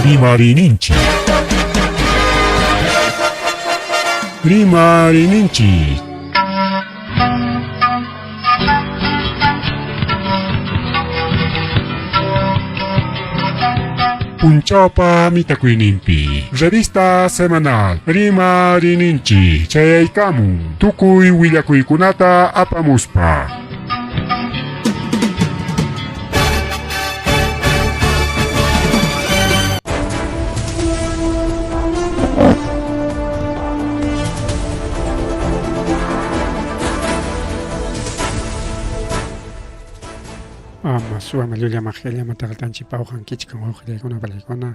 Rimarinchi. Rimarinchi. Punchapa Mitakuinimpi. Revista semanal. Rimarinchi. Chayaykamu. Tukuy willakuykunata apamuspa. Suama Julia Magelia Matagaltanchi Paujan Kichkan Ojekona Balecona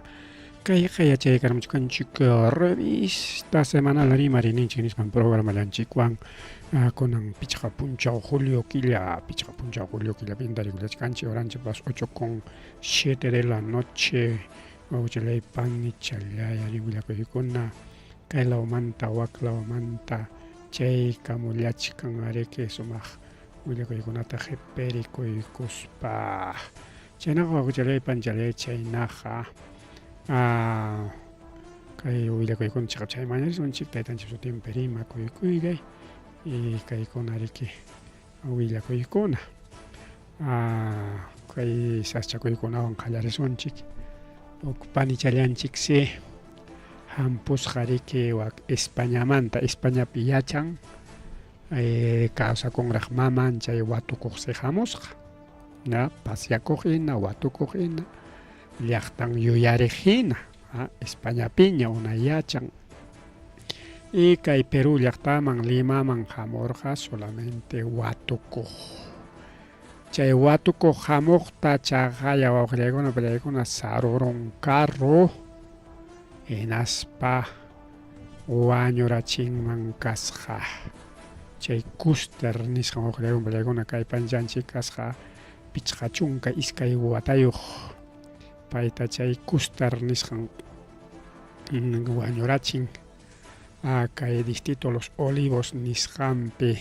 Kaya Chekar Muchkanchik revista semanal Rimarinchi Nisman programa Lanchikwan con Picha Puncha Julio Quilla Pindari Canchi Orange Bas 8:07 de la noche Ojele Pan y Chalaya Ribula Coyicona Kaila Manta Wakla Manta Chei Kamuliachkan Areke Sumach Willa Coyconata Jeperico y Cuspa Chenago Ojele Panjale Chainaja Kai Willa Coycon Chachay Manes un chic Titan Chisotim Perima Coycuide y Caicon Areke Willa Coycona Kai Sacha Coycona on Calareson chic Ocupani Chalian Chixi Hampus Jareke o España Manta España Pillachan causa con Rahmaman chay watu cogsejamos na pasia cogina watu cogina liachtan yuyarejina España piña una yachan y kay Perú liachtaman limaman jamorja solamente watu cog chay watu cog jamorta chagaya wagregona bregona saroron carro en aspa wañora chingman kasja Chay kuster nisqan uqllaywan bellaykuna kay panchanchik kasqa pichqa chunka iskay watayuq payta chay kuster nisqan wañurachin kay distrito Los Olivos nisqanpi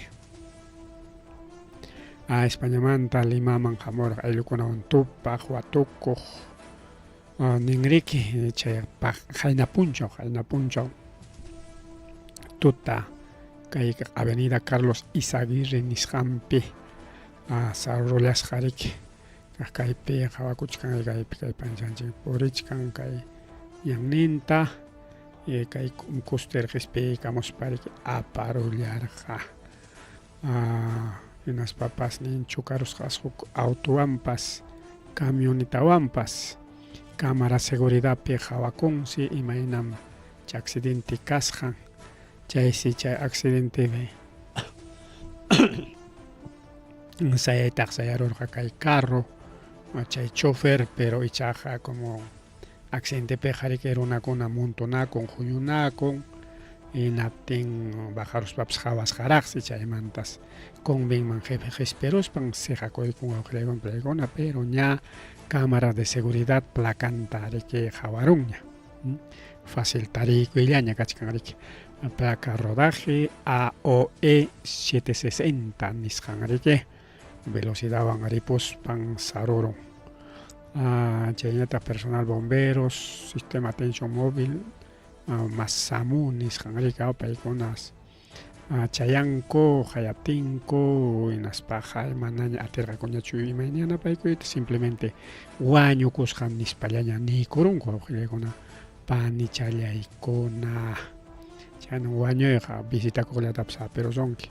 Españamanta Limaman hamurqa ayllukunawan tupaq watukuq ninriki chay qayna punchaw tuta Kay Avenida Carlos Izaguirre nisqanpi sarullas jariki kaypi hawakuchkan kaypi kay panchanchik purichkan kay yanninta kay kusterqispi kamuspariki aparullarqa unas papas ninchu karusqas huk autowanpas camionetawanpas cámara seguridadpi hawakunsi imaynam chay accidente kasqan chay accidente sayaytaq sayarurqa kay carro chay chofer pero ichaqa como accidente pejariki runakuna montonakun huyunakun inaptin bajaruspapas hawasqaraqsi chaymantas convinman esperuspan siqakuykun wawqiraywan playkuna pero ña cámara de seguridad placanta riki hawarunña fácil tarikuyllaña kachkanriki placa rodaje AOE 760 nisqanriki velocidad wangaripus pan saroro chaynata personal bomberos sistema atención móvil masamu nisqanriki paykunas chayanko hayaptinko inaspaja manaña atirqakuñachu imayniyana paykuyta simplemente wañukusqan nispallaña nikurunku wawqillaykuna panichallaykuna Chano wañuyqa visitakuqllatapas aperusonki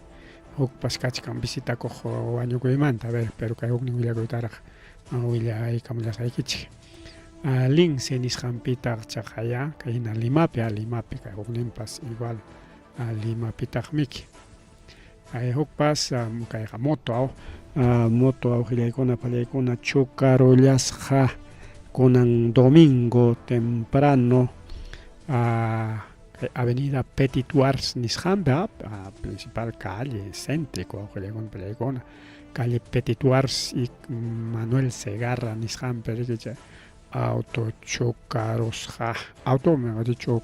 hukpas kachkan visitakuq wañukuymanta a ver pero kay huknin willakuytaraq willaykamullasaykichik lince nisqanpitaq chaqaya kayna Limapi kay hukninpas igual Limapitaq miki kay hukpas kayqa moto awqillaykuna pallaykuna chukarullasqa kunan domingo temprano Avenida Petit Wars nisqanpi principal calle céntrico awqillaykuna calle Petit Wars y Manuel Segarra nisqanpi rikicha auto chocarusqa mejor dicho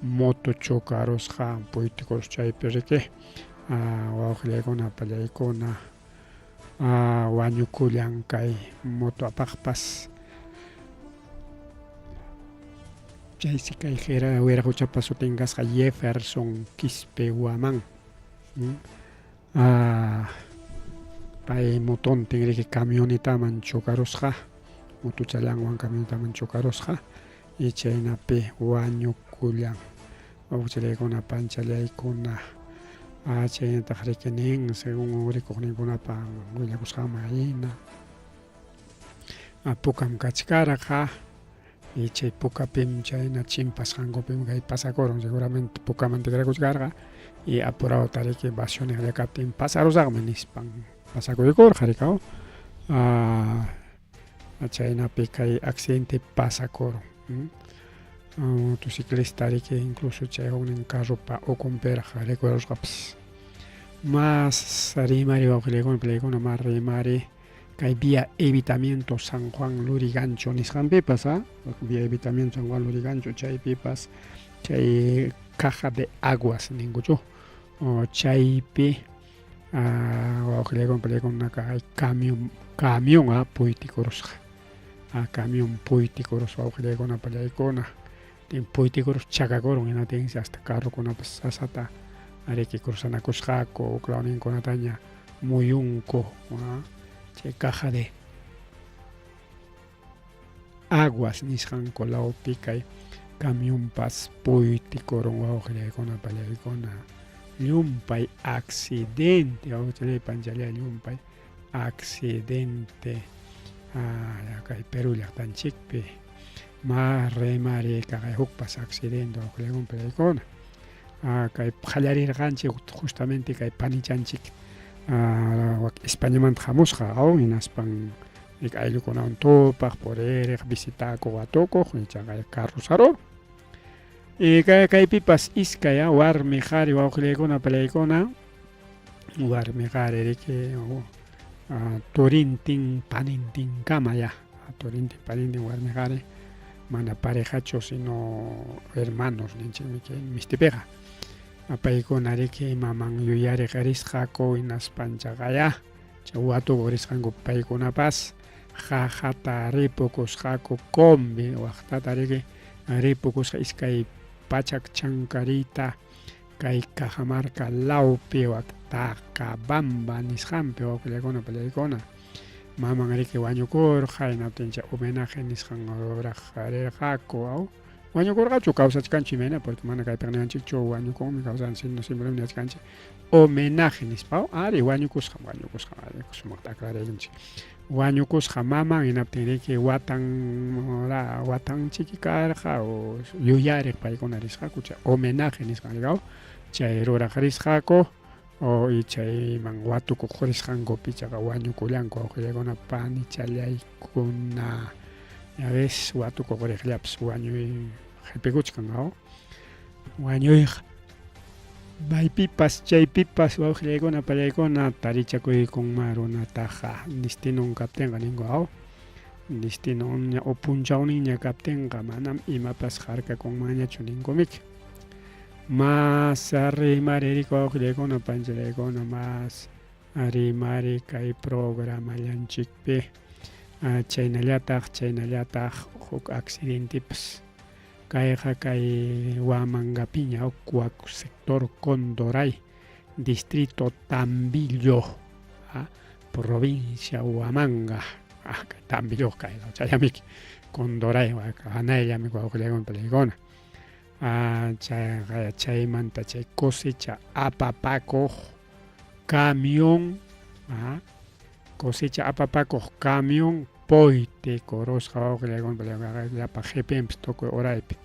moto chocarusqa puytikurus chaypi riki wawqillaykuna pallaykuna wañukullan kay moto apaqpas chay si kayjera hubiera paso tengas a Jefferson Quispe Guamán. Pay moton tingri que camioneta man chocarosja, motuchalanguan camioneta man chocarosja, y chaynape wañu kulan. Auchaleikuna panchalaykuna chaynataq rikinin según rikuqninkuna willakusqanman hina pukam kachkaraqa y chay pukapim chayna chimpasqankupim kay pasakurun seguramente pukaman tikrakuchkarqa y apurado tariki vasiones kaptin pasarusaqman nispan pasakuykurqa rikaw chaynapi kay accidente pasakurun. Motociclista que incluso chayhunin carropa o comperaja recuerdos más rimari o pelegona más rimari kay vía evitamiento San Juan Lurigancho nisqan pipas vía evitamiento San Juan Lurigancho chay pipas chay caja de aguas ningucho o chaypi pelegona kay camión puitikurusqa camión puitikurusqa pelegona palaykuna Poiticoros chakacoron en atencia hasta carro con una pasata areki cruzana cusjaco claunin con ataña muy unco che caja de aguas nishan colao pica y camión pas poiticoron guajere con una paleicona liumpay accidente o chale panjalea liumpay accidente acá Perú ya tan chikpe Mari kay hukpas accidente o klegon pelaycona kay qallarirqanchik justamente kay panichanchik Españamanta hamusqa hinaspan ayllukunawan tupaq puriриq visitakuq watukuq kay carrosaro y kaypipas iskay warmi qhari wawqiykuna palaykuna warmi qhari riki turintin panintin kama ya turintin panintin warmi qhari mana parejacho sino hermanos ninchikmi mistipega paykuna riki maman yuyariq risqaku hinaspanchaqaya chay watukuq risqanku paykunapas qaqata ripukusqaku combi waqtata riki ripukusqa iskay pachak chankarita kay Cajamarca lawpi waqtaqa Bamba nisqanpi wawqiykuna palaykuna maman riki wañukurqa hinaptincha homenaje nisqan uraq rirqaku wañukurqachu kawsachkanchik imana porque mana kaypiqa niwanchikchu wañukunmi kawsanchik sino simplemente nisqanchik homenaje nispa ari wañukusqa sumaq aclaraykunchik wañukusqa maman hinaptin riki watan chiki karqa o yuyariq paykuna risqaku chay homenaje nisqan riqaw chay ruraq risqaku y chayman watukuq risqankupi chaqa wañukullanku wawqiykuna panichalyaykuna ya ves watukuq riqllapas wañuy qhipikuchkan wañuyqa maypipas chaypipas wawqiykuna pallaykuna tarichakuykunman runataqa destinon kaptinqa ninku destinon o punchawninña kaptinqa manam imapas harkakunmanñachu ninkumiki más rimari riki wawqiykuna panchalaykuna más rimari kay programa llanchikpi chaynallataq huk accidentepas kayqa kay Huamangapiña Huacu sector Condoray distrito Tambillo provincia Huamanga kay Tambillo kay chayamiki Condoray hanayllami wawqiykuna palaykuna chaymanta chay cosecha apapakuq camión cosecha apapakuq camión poite korosqa wawqiykuna palaykuna llapa GPMpis tukuy uraypi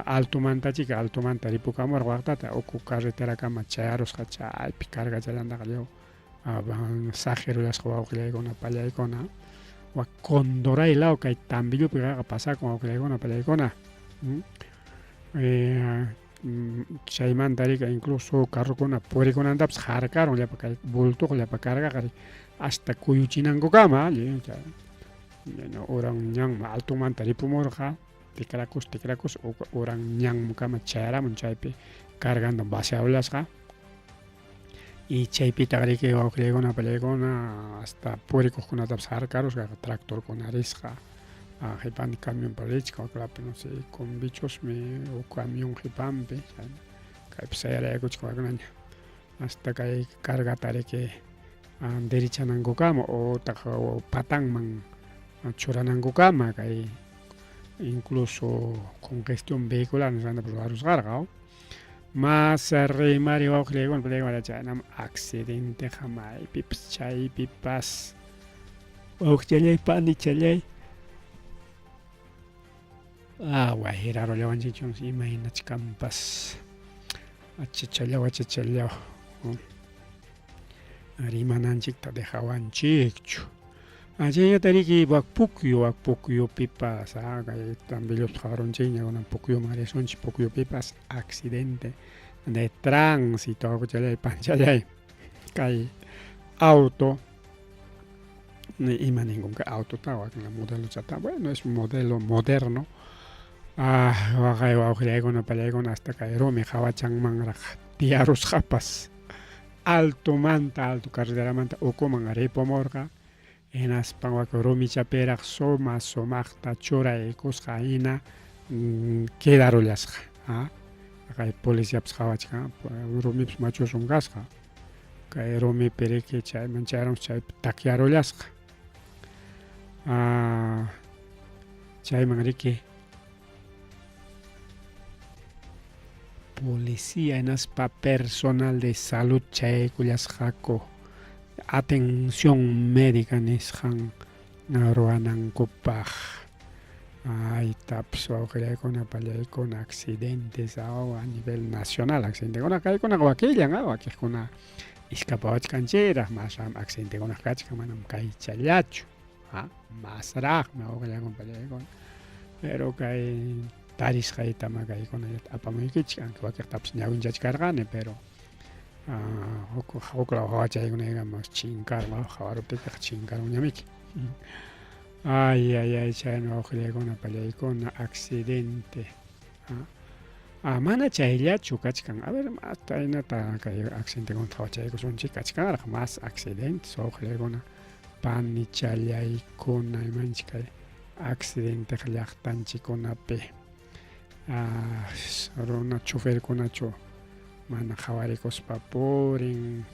altomanta ripukamurqa waqtata uku carreterakama chayarusqa chaypi cargachallantaqa lliw saqirullashqa wawqiykuna pallaykuna Condoray law kay Tambillupi pasakun wawqiykuna pallaykuna chaymanta rika incluso carrokuna purikunantapas harkaron llapa kay bultuq llapa cargaqari hasta kuyuchinankukama uran ñan altumanta ripumurqa tikrakus uran ñankama chayaramun chaypi cargando vaciablashqa y chaypita riki wawqiykuna pallaykuna hasta purikuqkunatapas harkarusqa tractorkuna risqa Jepan camión político, claro, no sé, con bichos o camión jepan, kay saya kuchkawaknaña hasta kay carga tariki derichanankunkama o patanman churanankunkama kay incluso congestión vehicular nisqanta ruwarusqarqa mas rimari wawqillaykunapi paykunata chaynam accidente hamaypipas chaypipas wawqichalay panichalay wayrarullawanchikchun imaynacha kanpas achichallaw rimananchikta dejawanchikchu chayllatariki wakpukuyupipas kay tambilluta qhawaronchikña kunan pukyuman risunchik pukyupipas accidente de tránsito wawqichalay panchallay kay auto ima ninkunka autota wakna modelo chata bueno es un modelo moderno kay wawqillaykuna pallaykuna hasta kay rumi hawachanmanraq tiyarusqapas altomanta alto carreteramanta ukuman ripumurqa hinaspan wak rumi chapiraq sumaqta churaykusqa hina quedarullasqa kay policiapas hawachkan rumipas machushun kasqa kay rumipi riki chayman chayaramus chaypi takyarullasqa chayman riki policía hinaspa personal de salud chaykullasqaku atención médica nisqan ruwanankupaq aytapas wawqillaykuna pallaykuna accidentes a nivel nacional accidentekuna kaykunaqa wakillan wakiqkuna escapawachkanchiraq masram accidentekuna kachkan manam kaychallachu masraqmi wawqillaykuna pallaykuna pero kay tarisqaytama kaykunallata apamuykichik aunque wakiqtapas ñawinchachkarqani pero huklaw hawachaykunaykaman chinkarqa hawaruptiykiqa chinkarunñamiki chaymi wawqillaykuna pallaykuna accidente mana chayllachu kachkan a ver hasta aynata kay accidentekunata hawachaykusunchik kachkanraq mas accidentes wawqillaykuna panichalyaykuna imanchik kay accidentej llaqtanchikkunapi runa choferkunachu mana qhawarikuspa purin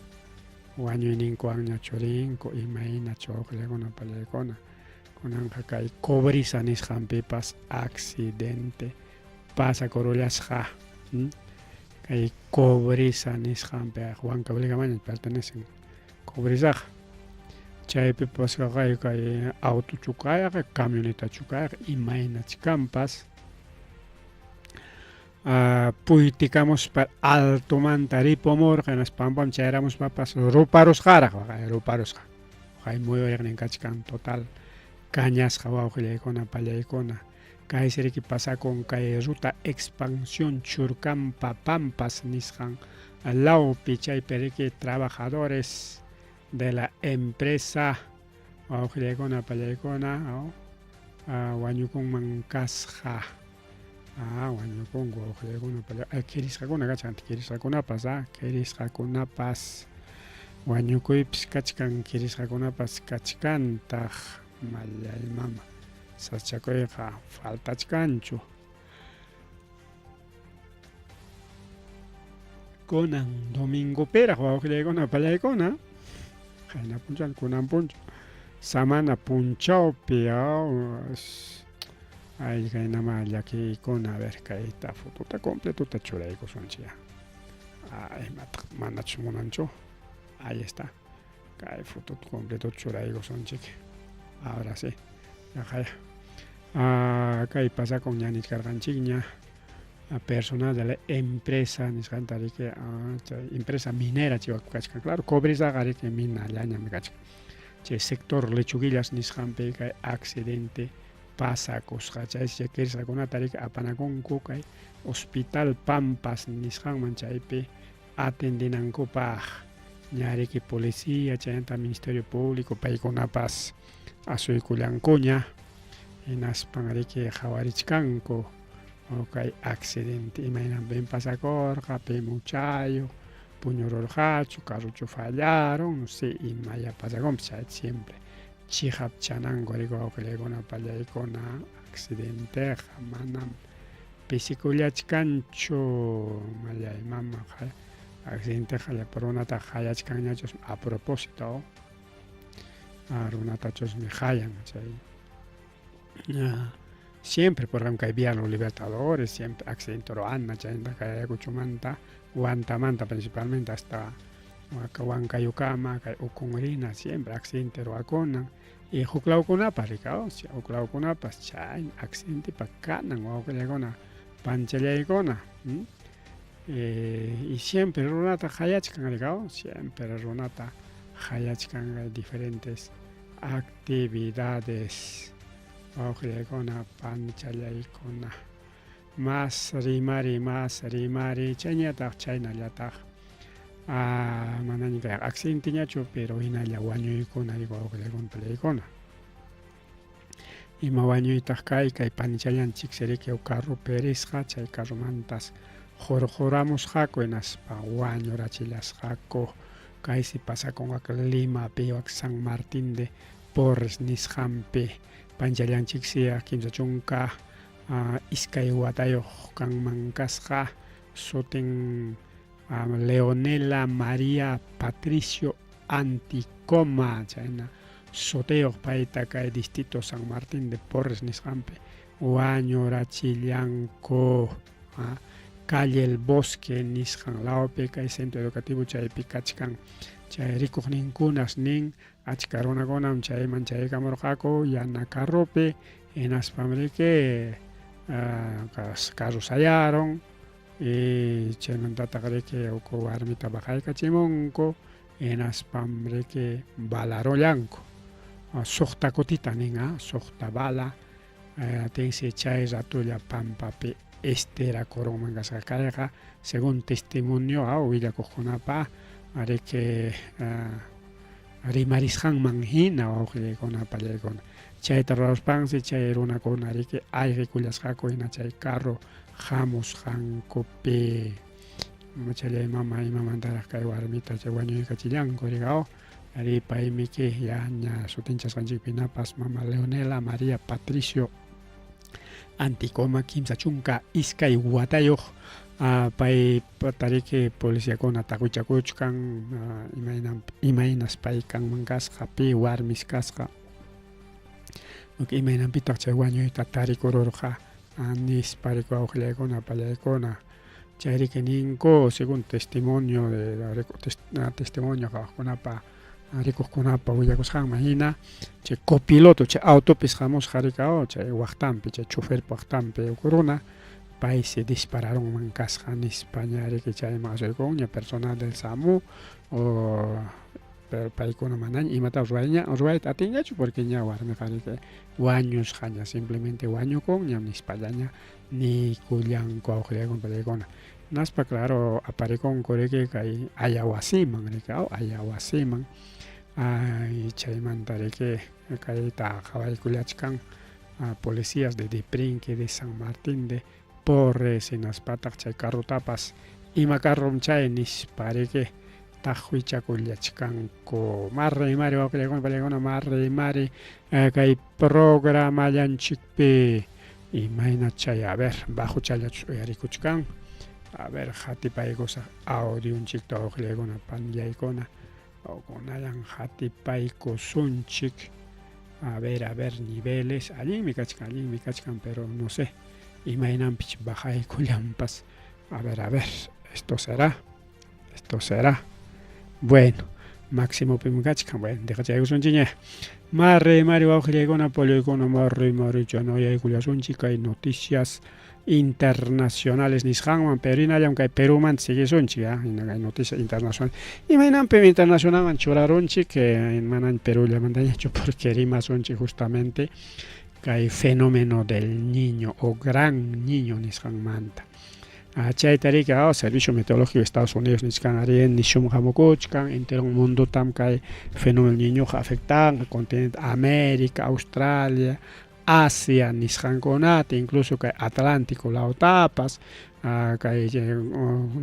wañuyninkuwanña churinku imaynachu wawqillaykuna pallaykuna kunanqa kay cobrisa nisqanpipas accidente pasakurullasqa kay cobrisa nisqanpi Huancavelicamanña pertenecen cobrisaqa chaypipas kay autochu kayqa camionetachu kayqa imaynacha kanpas puytikamuspa altomanta ripumurqa hinaspampaman chayaramuspapas ruparusqaraq ruparusqa kay muyuriqninkachkan total kañasqa wawqillaykuna pallaykuna kaysiriki pasakun kay ruta expansión churkampa pampas nisqan lawpi chaypiriki trabajadores de la empresa wawqillaykuna pallaykuna wañukunman kasqa wañukunku wawqillaykuna pallaykuna kirisqakuna kachkan kirisqakunapas wañukuypis kachkan kirisqakunapas kachkantaq mallay mama sachakuyqa faltachkanchu kunan domingopiraq wawqillaykuna pallaykuna qayna punchan kunan punchu samana punchawpi kaynama llakiykuna a ver kayta fotuta completuta churaykusunchik imataq manachu munanchu ahí está kay fotuta completuta churaykusunchik ahora sí kay pasakun ña niskarqanchikña personal de la empresa nisqantariki empresa minera chiwakpi kachkan claro cobrisaqa riki minallañami kachkan chay sector lechuguillas nisqanpi kay accidente pasakusqa chay kirisqakunata riki apanakunku kay hospital Pampas nisqanman chaypi atendinankupaq ña riki policía chaynata ministerio público paykunapas asuykullankuña hinaspan riki qhawarichkanku kay accidente imaynanpin pasakurqa pimuchayuq puñururqachu carruchu fallaron no sé imaya pasakunpis siempre chihap chanango rigo awqillaykuna pallaykuna accidente manam pisikullachkanchu mallay mama accidente runata hayachkanñachus a propósito runatachusmi hayan chay siempre por ejemplo kay vía los Libertadores siempre accidente ruana chayta kay Ayacuchumanta Guantamanta principalmente hasta Huancayucama kay Ukunrina siempre accidente ruakunan y huklawkunapas rikaw huklawkunapas chay accidente pakanan wawqillaykuna panchallaykuna y siempre runata hayachkan rikaw siempre runata hayachkan diferentes actividades wawqillaykuna panchallaykuna más rimari chayñataq chaynallataq manani kay accidenteñachu pero hinalla wañuykuna wawqillaykuna pallaykuna ima wañuytaq kay panichallanchik siriki carrupi risqa chay carrumantas hurquramusqaku hinaspa wañurachillasqaku kaysi pasakunqa Limapi San Martín de Porres nisqanpi panchallanchiksi kimsa chunka iskay watayuq kanman kasqa sutin Leonela María Patricio Anticoma chayna sutiyuq payta kay distrito San Martín de Porres nisqanpi wañurachillanku calle El Bosque nisqan lawpi kay centro educativo chaypi kachkan chay rikuqninkunas nin achka runakunam chayman chaykamurqaku yana carrupi hinaspam riki carrusayaron y chaymantataq riki uku warmita bajaykachimunku hinaspam riki balarullanku suqta kutita nin suqta bala tinsi chay ratulla pampapi esterakurunman kasqa kayqa según testimonio willakuqkunapa riki rimarisqanman hina wawqillaykuna pallaykuna chayta rurawaspansi chay runakuna riki ayqikullasqaku hina chay carro hamusqankupi challay mama imamantaraq kay warmita chay wañuykachillanku riqaw ripaymiki ña sutinchasqanchikpinapas mama Leonela María Patricio Anticoma kimsa chunka iskay watayuq pay tariki policíakuna taquchakuchkan imaynas pay kanman kasqa pi warmis kasqa imaynanpitaq chay wañuyta tarikururqa nispa riku wawqillaykuna pallaykuna chay riki ninku según testimonio de testimonio kawaqkunapa rikuqkunapa willakusqanman hina chay copiloto chay autopis hamusqa rikaw chay waqtanpi chay choferpa waqtanpi runa pay se dispararonman kasqa nispa ña riki chayman asuykun ña personal del SAMU o paykuna manaña imatapas ruwayta atinñachu porque ña warmiqa riki wañusqa ña simplemente wañukun ña nispallaña nikullanku wawqillaykuna pallaykuna naspa claro aparikunku riki kay Ayawasiman riki Ayawasiman chaymanta riki kayta qhawaykullachkan policías de Diprinque de San Martín de Porres hinaspataq chay carrutapas ima carrum chay nispa riki taqwichakullachkanku marrimari wawqillaykuna pallaykuna marrimari kay programallanchikpi imayna chay a ver bajo chayllachus uyarikuchkan a ver hatipaykusaq audionchikta wawqillaykuna panllaykuna kunallan hatipaykusunchik a ver niveles allinmi kachkan pero no sé imaynanpich bajaykullanpas a ver esto será bueno máximo pimkachkan bueno dejachaykusunchik marrimari wawqillaykuna pallaykuna marrimari chanayaykullasunchik kay noticias internacionales nisqanman pero hinallam kay Perumanta sigisunchik hina kay noticias internacionales imaynanpim internacionalman churarunchik manan Perullamantañachu porque rimasunchik justamente kay fenómeno del niño o gran niño nisqanmanta chayta riki Servicio Meteorológico de Estados Unidos nisqan ari nishum hamukuchkan entero mundo tam kay fenómeno niño afectan continente América, Australia, Asia nisqankunata, incluso kay Atlántico lautapas, kay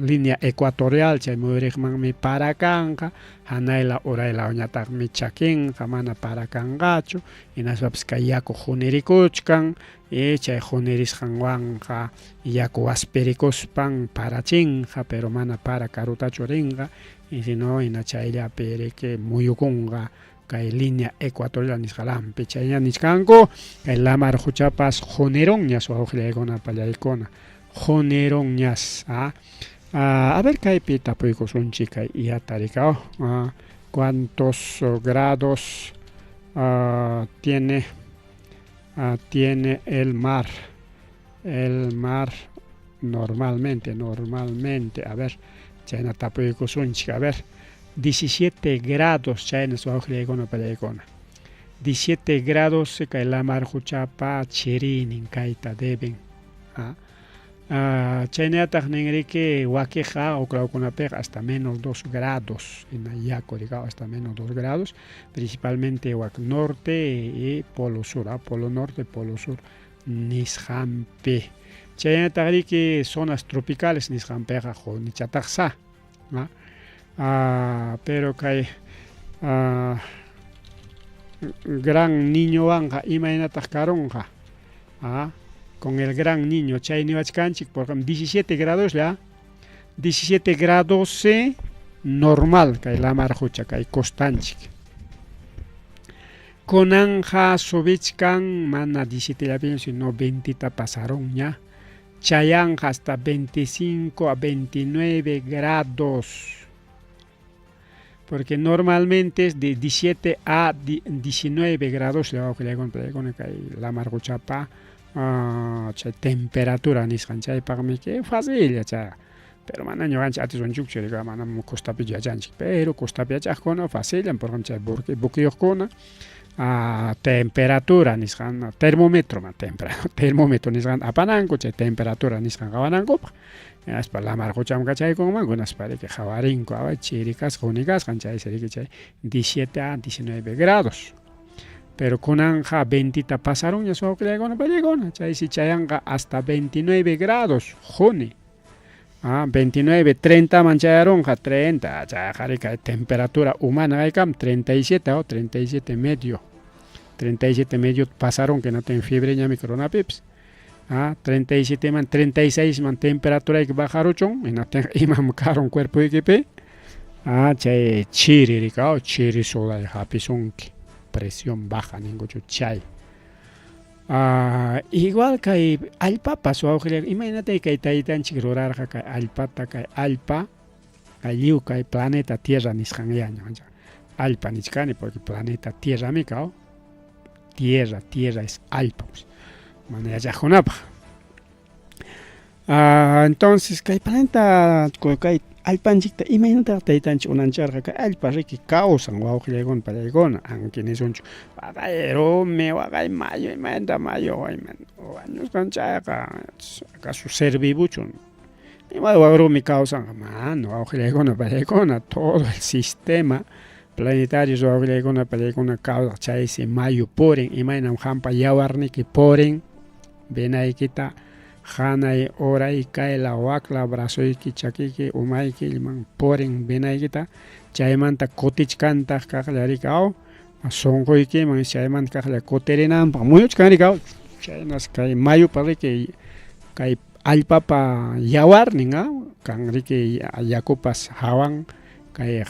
línea ecuatorial chay muyuriqmanmi parakanqa, hanayla uraylañataqmi chakinqa mana parakanqachu, hinaspapas kay yaku hunirikuchkan, chay hunirisqanwanqa yaku waspirikuspan parachinqa, pero mana para karutachu rinqa, y si no hina chayllapi riki muyukunqa kay línea ecuatorial nisqalampi chayña nisqanku kay lamar huchapas huneronñas wawqillaykunapa pallaykuna huneronñas. A ver kaypi tapuykusunchik kay iyatarikaw, cuántos grados tiene el mar normalmente, a ver chayna tapuykusunchik, a ver 17 grados chayna suawqillaykunapa pallaykuna, 17 grados kay lamar huchapa chirinin kayta deben. Chaynataq ninriki wakiqa uklawkunapiqa hasta menos 2 grados hina yaku rigaw, hasta menos 2 grados, principalmente wak norte y polo sur, polo norte, polo sur nisqanpi. Chaynataq riki zonas tropicales nisqanpiqa nichataqsa, pero kay gran niño wanga imaynataq karunqa, con el gran niño chay niwachkanchik por ejemplo 17 grados ya, 17 grados normal kay lamar hucha kay costanchik. Kunanja subichkan mana 17 llapi sino 20 pasaron ya, chayanja hasta 25 a 29 grados, porque normalmente es de 17 a 19 grados con lamar huchapa. Chay temperatura nisqan chaypaqmi que fácil chay, pero mana ñuqanchik atishunchukchu riqa mana costapi yachanchik, pero costapi yachaqkuna facillan, por ejemplo chay buquiyuqkuna temperatura nisqan termómetro nisqan apananku, chay temperatura nisqan qawanankupak, aspa lamar huchamqa chaykunman kunaspari que qawarinku chirikas hunikasqan chay siriki chay 17 a 19 grados. Pero kunanja 20 pasaron ya suawqillaykunapa pallaykuna, chay si chayanqa hasta 29 grados juni, 29, 30 manchayaronqa 30, chay temperatura humana kaykam 37 o 37 medio, 37 medio pasaron que no ten fiebre ñami coronapips, 37 man 36 man temperatura ik bajaruchon y no ten imam karon cuerpo ikipi, chay chiri rika chiri solay hapisunki, presión baja ninguchu chay. Igual kay allpapas suawqillayku, imagínate kay taytanchik rurarqa kay allpata, kay allpa kay lliw kay planeta tierra nisqanllaña, allpa nichkani porque planeta tierra mi kaw, tierra es allpa, mana yachaqkunapaq. Entonces kay planeta kay allpanchikta imaynata taytanchik unancharqa kay allpa riki kawsan wawqillaykuna pallaykuna, aunque nisunchu waqayrumi waqay mayo imaynata mayo wañusqan chayqa acaso ser vivuchun ima waqrumi kawsanqa mano wawqillaykuna pallaykuna, todo el sistema planetario wawqillaykuna pallaykuna kawsaq chaysi mayo purin imaynam hampa yawarniki purin benaykita hanay oray kayla wakla brazoyki chakiki umayki ilman porin benaykita chaymanta kutichkantaq kaqllarikaw sonquykiman chaymanta kaqlla kutirinanpaq muyuchkanrikaw chaynas kay mayupa riki kay allpapa yawarnin kan riki yakupas hawan kay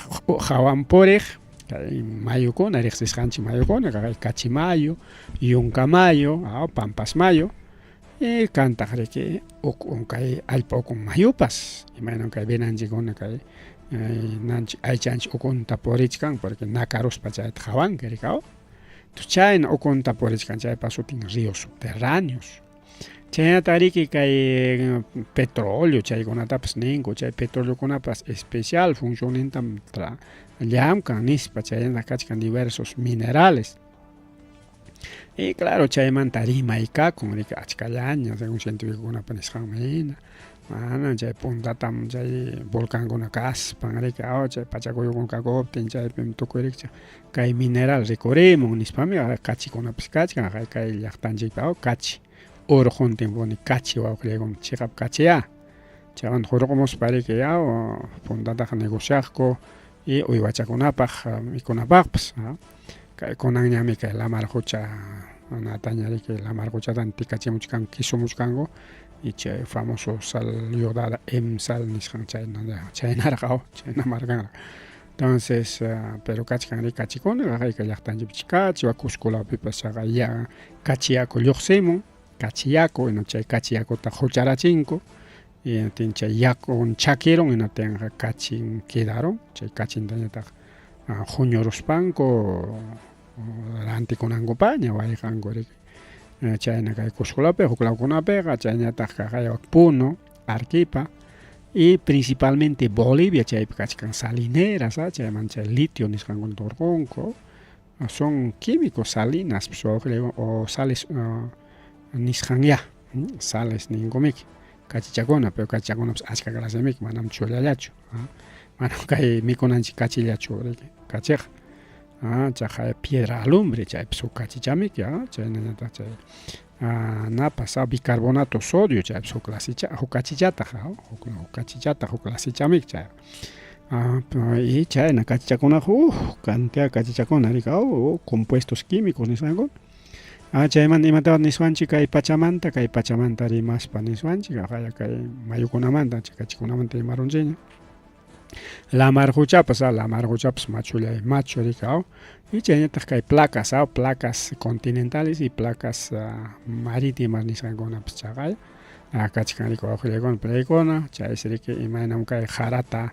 hawan puriq kay mayukuna riqsisqanchik mayukuna kay kachimayo, yunka-mayo, pampas mayo, y kantaq riki ukun kay allpa ukun mayupas imayna kay benanchikuna kay nanchik aychanchik ukunta purichkan porque nakaruspa chayta hawanki rikaw, chayna ukunta purichkan chaypa sutin ríos subterráneos, chaynata riki kay petróleo chaykunatapas ninku, chay petroleokunapas especial funcionentam llamkan nispa chayna kachkan diversos minerales. Y claro, chaymanta rimaykakun riki achkallaña según científicokuna nisqanmi hina, Mana chay puntatam chay volcankuna kaspan rika chay pachakuyukunka koptin chaypim tukurichik kay mineral rikurimun nispami kachikunapish kachkan kay llaqtanchikpi kachi oro juntinpuni kachi wawqiykuna chiqap kachiya chaywan hurqumuspa rika puntataqa negociaqku y uywachakunapaq mikunapaqpas kay kunan ñami kay lamar hucha nataña riki lamar huchatan tikachimuchkan kisumuchkanku y chay famoso sal yodada sal nisqan chaynarqa chaynamarqanraq entonces pero kachkan kachikuna kay llaqtanchikpi kachi Cuscolapipas ya kachi yaku lluqsimun kachi yaku chay kachi yakuta hucharachinku y chay yakun chakirun hinatinqa kachin quedaron chay kachintañataq huñuruspanku rantikunankupaq ña wayqanku riki chayna kay Cuscolapi huk lawkunapiqa chayñataq kay Puno, Arequipa y principalmente Bolivia chaypi kachkan salineras chayman chay litio nisqankuna turqunku son químicos salinas o sales nisqanya sales ninkumiki kachichakuna pero kachichakunapas achka clasemiki manam chullallachu manam kay mikunanchik kachillachu riki kachiqa chay piedra alumbre chaypis huk kachichamiki chaynañataq chay napas bicarbonato sodio chaypis huk kachichataq huk kachichataq huk lasichamiki chay y chayna kachichakunaqa cantidad kachichakuna rika compuestos químicos nisqankuna chaymanta imatapas niswanchik kay pachamanta rimaspa niswanchik kay mayukunamanta chay kachikunamanta rimarunchikña lamar huchapas macho rika y chayñataq kay placas continentales y placas marítimas nisqankunapas chaqay kachkan rika wawqillaykuna pallaykuna chaysi riki imaynam kay jarata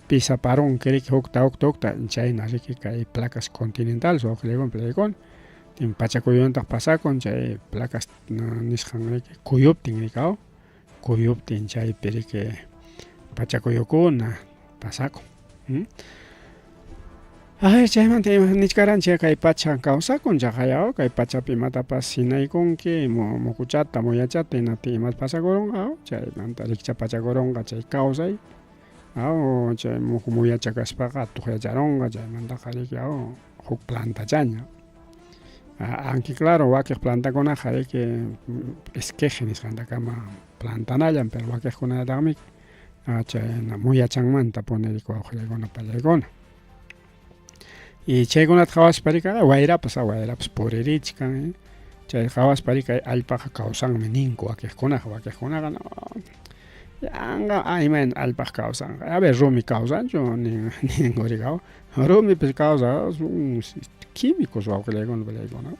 pisaparunki riki hukta chayna riki kay placas continentales wawqillaykuna pallaykuna pachakuyuntaq pasakun chay placas nisqan riki kuyuptin rika kuyuptin chaypi riki pachakuyukuna pasakun chaymanta nichkaranchik kay pacha kawsakun chaqay kay pachapi imatapas sinaykunki mukuchata muyachata hinatin imas pasakurunqa chaymanta rikcha pachakurunqa chay kawsay chay muku muyacha kaspaqa atuqyacharunqa chaymantaqa riki huk plantachaña aunque claro wakiq plantakunaqa riki esqueje nisqantakama plantanallan pero wakiqkunataqmi chayna muyachanmanta puni wawqillaykuna pallaykuna y chaykunata qhawaspa rika wayrapas puririchkan chay qhawaspa rika allpaqa kawsanmi ninku wakiqkunaqa no yanqa imayna allpaqa kawsanqa a ver rumi kawsanchu ninku rika rumipis kawsa químicos wawqillaykuna pallaykuna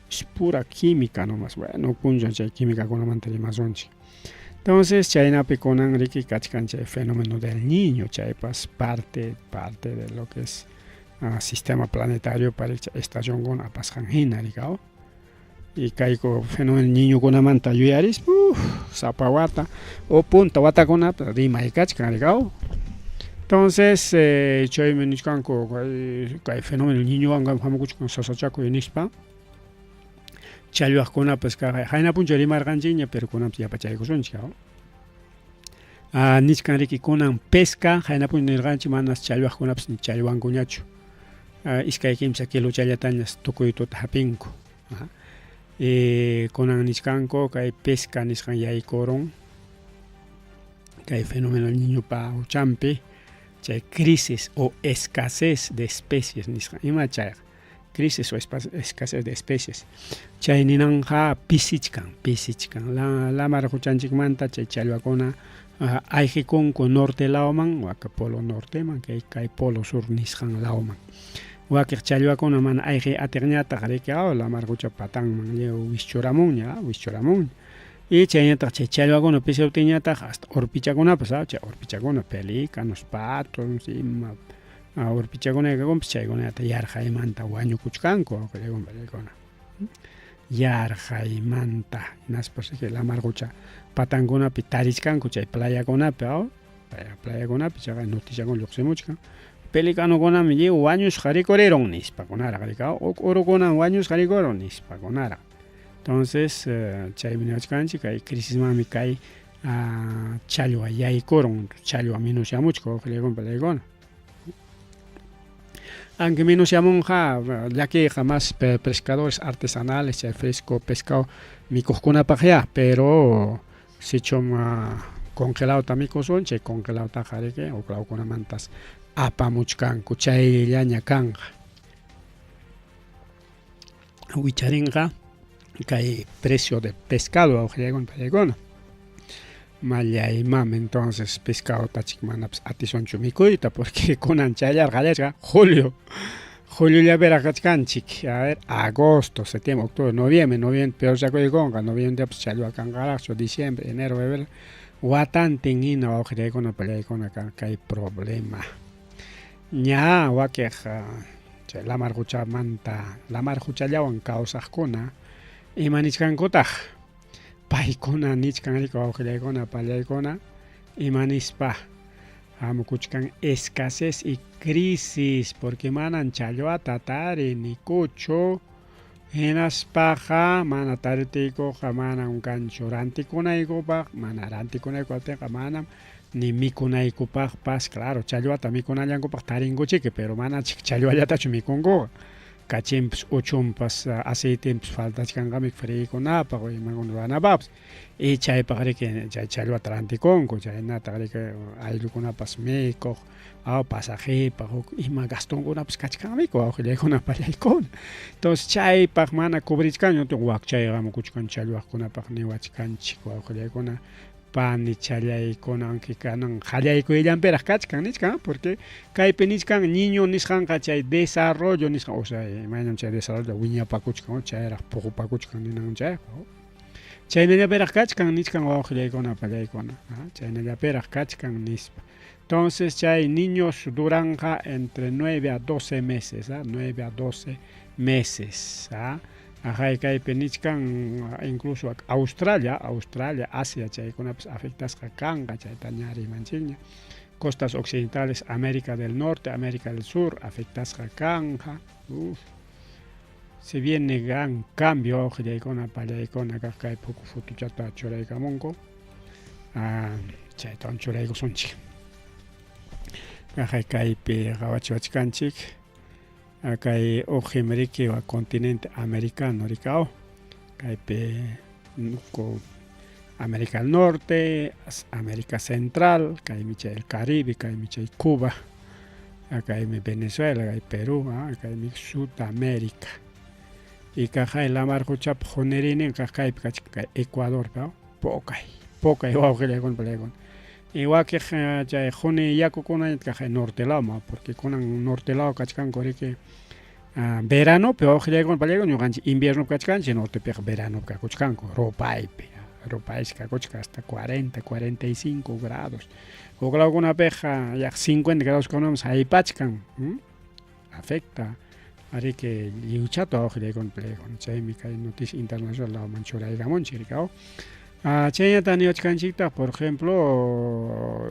es pura química nomás bueno punchon chay químicakunamanta rimasunchik entonces chaynapi kunan riki kachkan chay fenómeno del niño chaypas parte de lo que es sistema planetario para estacionkuna pasqanhina rika y kayku fenómeno niñokunamanta yuyaris sapa wata o punta watakunata rimay kachkan rika entonces chaymi nishkanku kay fenómeno niñowanqa hamukuchkan sasachakuy nispa challwaqkunapas hayna puncha rimarqanchikña pero kunapas yapachaykusunchik nishkan riki kunan pesca hayna puncha nirqanchik manas challwaqkunapas ni challwankuñachu iskay kimsa kilo challatañas tukuy tuta hapinku kunan nishkanku kay pesca nisqan yaykurun kay fenómeno niñopa huchanpi chay crisis o escasez de especies nisqan ima chay crisis o escasez de especies chay ninanja pisichkan lamar huchanchikmanta chay challwakuna ayqikunku norte lawman waka polo norteman kay polo sur nisqan lawman wakiq challwakuna mana ayqi atiqñataq riki lamar hucha patanman wischuramunña y chayñataq chay challwakuna pisuptinñataq hasta urpichakunapas chay urpichakuna pelícanos patos ima urpichakunaykunapas chaykunata yarqaymanta wañukuchkanku wawqillaykuna pallaykuna yarqaymanta hinaspas lamar hucha patankunapi tarichkanku chay playakunapi playakunapi chaqay noticiakuna lluqsimuchkan pelícanukunami wañushqa rikurirun nispakunaraq rika urukunaman wañushqa rikurun nispakunaraq entonces chaymi niwachkanchik kay crisismanmi kay challwa yaykuron, challwa minuciamuchka uqllaykunpa laykuna. Aunque minuciamunqa llakiqa más pescadores artesanales, chay fresco pescado mikuqkunapaqya, pero sichum congelado mikusun, chay congelado qariqa uqlawkunamantas apamuchkanku chayllaña kanqa. Wicharinqa kay precio de pescado uqllaykunpa laykuna. Mallaymam entonces pescado tachik manapas atisonchu mikuyta porque kunan chayarqa julio llaveraq kachkanchik, a ver, agosto, septiembre, octubre, noviembre, peor llakuykunqa, noviembre pues challwa kanqaraqchu, diciembre, enero, febrero, watantin hina wawqiraykunaqa pallaykuna kay problema. Ña wakiq chay lamar huchallawan kawsaqkuna imanichkankutaq paykuna nichkanriku wawqillaykuna pallaykuna imanispa hamukuchkan escasez y crisis porque manan challwata tarinikuchu hinaspaqa mana taritiykuqa manan kanchu rantikunaykupaq mana rantikunaykupaqqa manam ni mikunaykupaqpas claro challwata mikunallankupaq tarinkuchiki pero manachik challwallatachu mikunkuqa kachimpas uchumpas aceitempas faltachkanqami friykunapaq imankuna ruwanapaqpas y chaypaqriki chay challwata rantikunku chaynataq riki ayllukunapas mikuq pasajipaq ima gastonkunapas kachkanmiku wawqillaykuna pallaykuna entonces chaypaq mana cubrichkanchu wakchayqa hamukuchkan challwaqkunapaq niwachkanchik wawqillaykuna pani challaykuna aunque kanan qallaykuyllanpiraq kachkan nichkan porque kaypi nichkan niño nisqanqa chay desarrollo nisqan o sea imaynan chay desarrollo wiñapakuchkan chayraq puqupakuchkan ninan chayqa chaynallapiraq kachkan nichkan wawqillaykuna pallaykuna chaynallapiraq kachkan nispa entonces chay niños duranqa entre 9 a 12 meses 9 a 12 meses kaypi nichkan incluso Australia, Asia chaykunapas afectasqa kanqa chayta ña rimanchikña costas occidentales, América del Norte, América del Sur afectasqa kanqa se viene gran cambio wawqillaykuna pallaykuna kay puku futuchata churaykamunku chaytawan churaykusunchik kaypi qhawachiwachkanchik kay ujimriki wa continente americano rikao kaypi América del Norte, América Central, kaymi chay el Caribe, kaymi chay Cuba, kaymi Venezuela, kay Perú, kaymi Sudamérica. Y kay lamar huchap jonerinin kay Ecuador, poca wawqillaykuna pallaykuna. Igual que chay juni yakukuna kay norte lama, porque kunan norte lado kachkanku riki verano, pero wawqillaykuna pallaykuna ñuqanchik invierno kachkanchik, nortepiqa verano kakuchkanku, ropaysh kakuchka hasta 40, 45 grados. Uqlawkunapiqa yak 50 grados kunamas haypachkan, afecta. Ari que liuchata wawqillaykuna pallaykuna, chaymi kay noticia internacional lawaman churaykamunchik rikao. Chaynata niwachkanchikta, por ejemplo,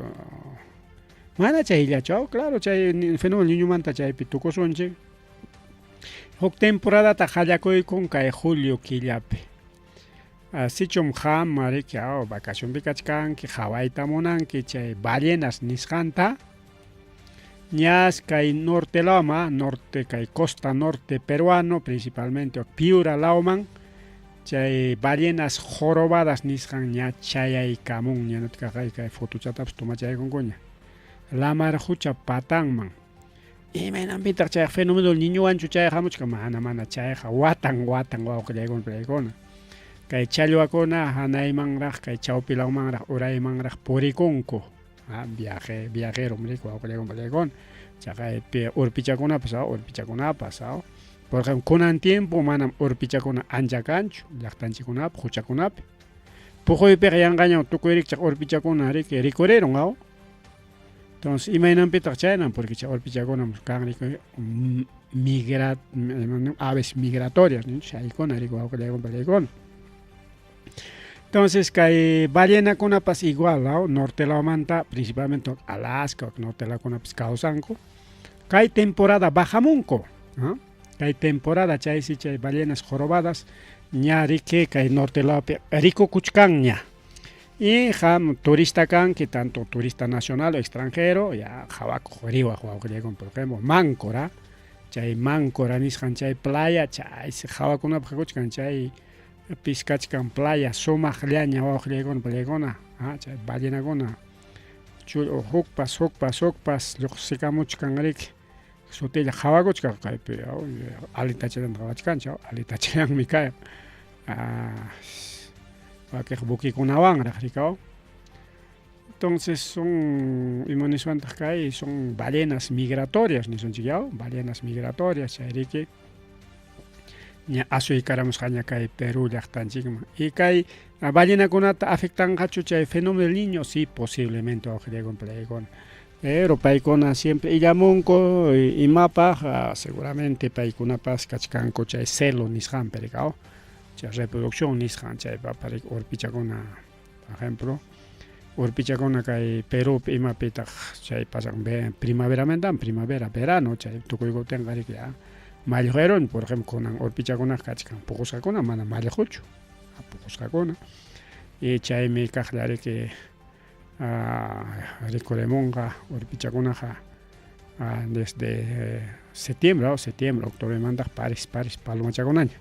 mana chayllachu, claro, chay fenómeno niñumanta chaypi tukusunchik. Huk temporadata qallakuykun kay julio killapi. Sichum hama riki vacacionpi kachkanki, hawayta munanki chay ballenas nisqanta. Ñas kay norte lawma, kay costa norte peruano, principalmente Piura lawman, chay ballenas jorobadas nisqan ña chayaykamun ñanutka kay fotuchatapas tumachaykunkuña. Lamar hucha patanman. Imaynanpitaq chay fenómeno niñuwanchu chay hamuchka mana chayqa watan wawqillaykuna pallaykuna. Kay challwakuna hanaymanraq kay chawpilawmanraq uraymanraq purikunku. Viajero riku wawqillaykuna pallaykuna. Chaqaypi urpichakunapas por ejemplo kunan tiempo manam urpichakuna ancha kanchu llaqtanchikkunapi huchakunapi. Puquypiqa yanqaña tukuyrik chaq urpichakuna rikurirun entonces imaynanpitaq chaynan porque chay urpichakuna kan aves migratorias chaykuna riku wawqillaykuna pallaykuna. Entonces kay ballenakunapas igual norte lawmanta principalmente Alaska norte lawkunapas kawsanku kay temporada bajamunku kay temporada chaysi chay ballenas jorobadas ña riki kay norte lawpi rikukuchkanña y ham turista kan que tanto turista nacional o extranjero ya jawaco joriwa juago por ejemplo Máncora chay Máncora nisqan chay playa chay jawakuna pakuchkan chay piscachkan playa sumaqllaña wawqriykuna pallaykuna chay ballenakuna hukpas lluqsikamuchkanrik sutilla hawakuchka kaypi alitachallanta qhawachkanchik alitachallanmi kayan wakiq buquikunawanraq rikaw. Entonces son imaniswantaj kay son ballenas migratorias nisunchik ballenas migratorias chayriki ña asuykaramusqaña kay Perú llaqtanchikman y kay ballenakunata afectanqachu chay fenómeno del Niño sí posiblemente wawqriykuna pallaykuna pero paykuna siempre illamunku imapaq seguramente paykunapas kachkanku chay celo nisqanpi rikaw chay reproducción nisqan chay paparik urpichakuna por ejemplo urpichakuna kay Perúpi imapitaq chay pasaq primavera verano chay tukuykutinqarik ya mallqeron por ejemplo kunan urpichakunaq kachkan puqusqakuna mana mallquchu puqusqakuna y chaymi kaqllariki rikurimunqa urpichakunaqa desde septiembre, octubre mandaq paris palmachakunaña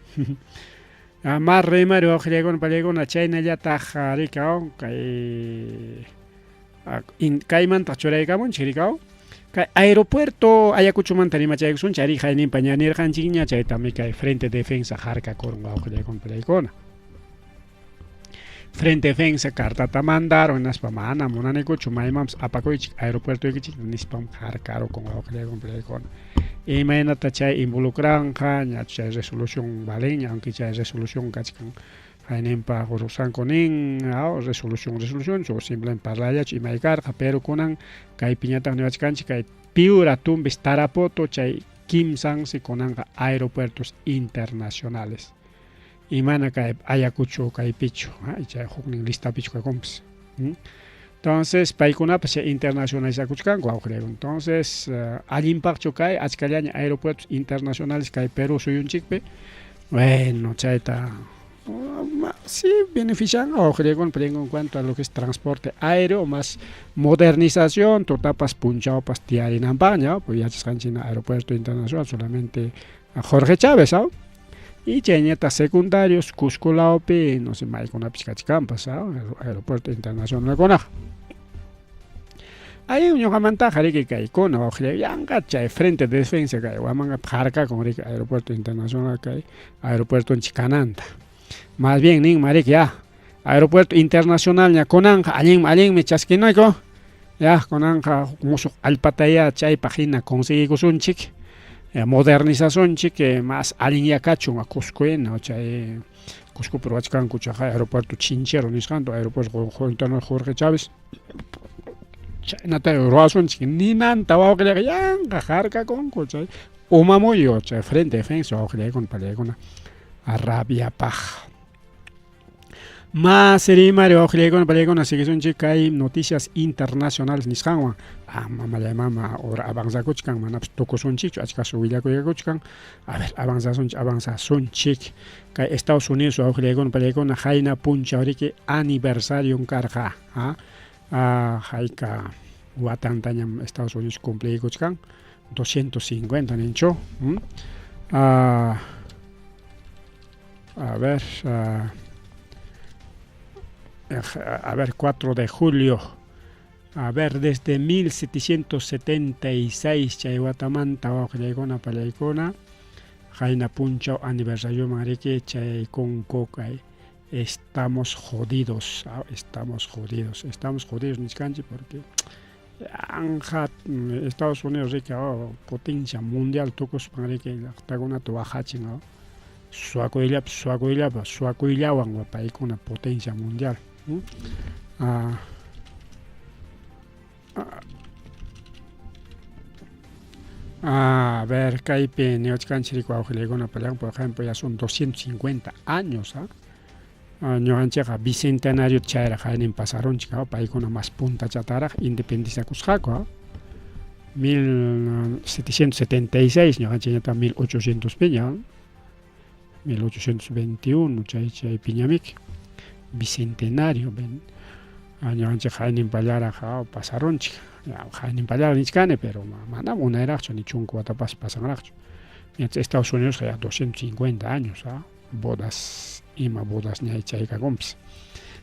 más rimari wawqriykuna pallaykuna chaynallataq rikaw kaymantaq churaykamunchik rikaw kay aeropuerto Ayacuchumanta rimachaykusunchik ari hayninpa ña nirqanchikña chaytami kay Frente Defensa harkakurun wawqriykuna pallaykuna Frente Defensa cartata mandaron naspa mana munanikuchu maymanpas apakuychik aeropuertoykichik nispam harkarukun wawqriykuna pallaykuna imaynata chay involucranqa ña chay resolución valeña aunque chay resolución kachkan hayninpaq rusanku nin resolución o simplemente parlallachu imaykarqa pero kunan kaypi ñataq niwachkanchik kay Piura Tumbes Tarapoto chay kimsansi kunanqa aeropuertos internacionales imana kay Ayacucho kaypichu chay huknin listapichu kakunpas entonces paykunapas chay internacionalizakuchkanku wawqriykuna entonces allinpaqchu kay achkallaña aeropuertos internacionales kay Perú suyunchikpi bueno chayta sí benefician wawqriykuna en cuanto a lo que es transporte aéreo más modernización tutapas punchawpas tiyarinanpaq pues yachasqanchik aeropuerto internacional solamente Jorge Chávez y chaynata secundarios Cuscolawpi no sé maykunapis kachkanpas aeropuerto internacional kunaq ahí ñuqamantaqa riki kaykuna wawqriykuna chay Frente de Defensa kay wamanqa harkakun riki aeropuerto internacional kay aeropuertonchik kananta más bien nin marik aeropuerto internacional ña kunanqa allinmi chaskinayku kunanqa musuq allpata chaypaq hina conseguikusunchik modernizacionchik más allin yakachun Cuscoena chay Cuscopi ruwachkanku chay aeropuerto Chinchero nisqantu aeropuerto internacional Jorge Chávez chaynata ruwasunchik ninanta wawqriykuna yanqa harkakunku chay umamuyo chay Frente Defensa wawqriykuna pallaykuna rabiapaq más rimari wawqriykuna pallaykuna siguisunchik kay noticias internacionales nisqanwan mama ora avanzakuchkan manapas tukusunchikchu achkasu willakuykuchkan a ver avanzasunchik kay Estados Unidos wawqriykuna pallaykuna hayna punchaw riki aniversario karqa hayka watantañam Estados Unidos cumpliykuchkan 250 ninchu a ver 4 de julio desde 1776 chay watamanta wawqriykuna pallaykuna hayna punchaw aniversario riki chay kunku kay estamos jodidos niskanchik porque Estados Unidos riki potencia mundial tukuspan riki llaqtakunata waqachin suakuyllawan paykuna potencia mundial a ver kaypi niwachkanchik riki wawqriykuna pallaykuna por ejemplo ya son 250 años ñuqanchikqa bicentenario chayraq haynin pasarunchik paykuna más punta chataraq independizakusqaku 1776 ñuqanchikñata 1800 piña 1821 chay piñamiki bicentenario ñuqanchik haynin pallara pasarunchik haynin pallara nichkani pero mana munaraqchu ni chunka watapas pasanraqchu ña Estados Unidos ya 250 años bodas ña chaykakunpis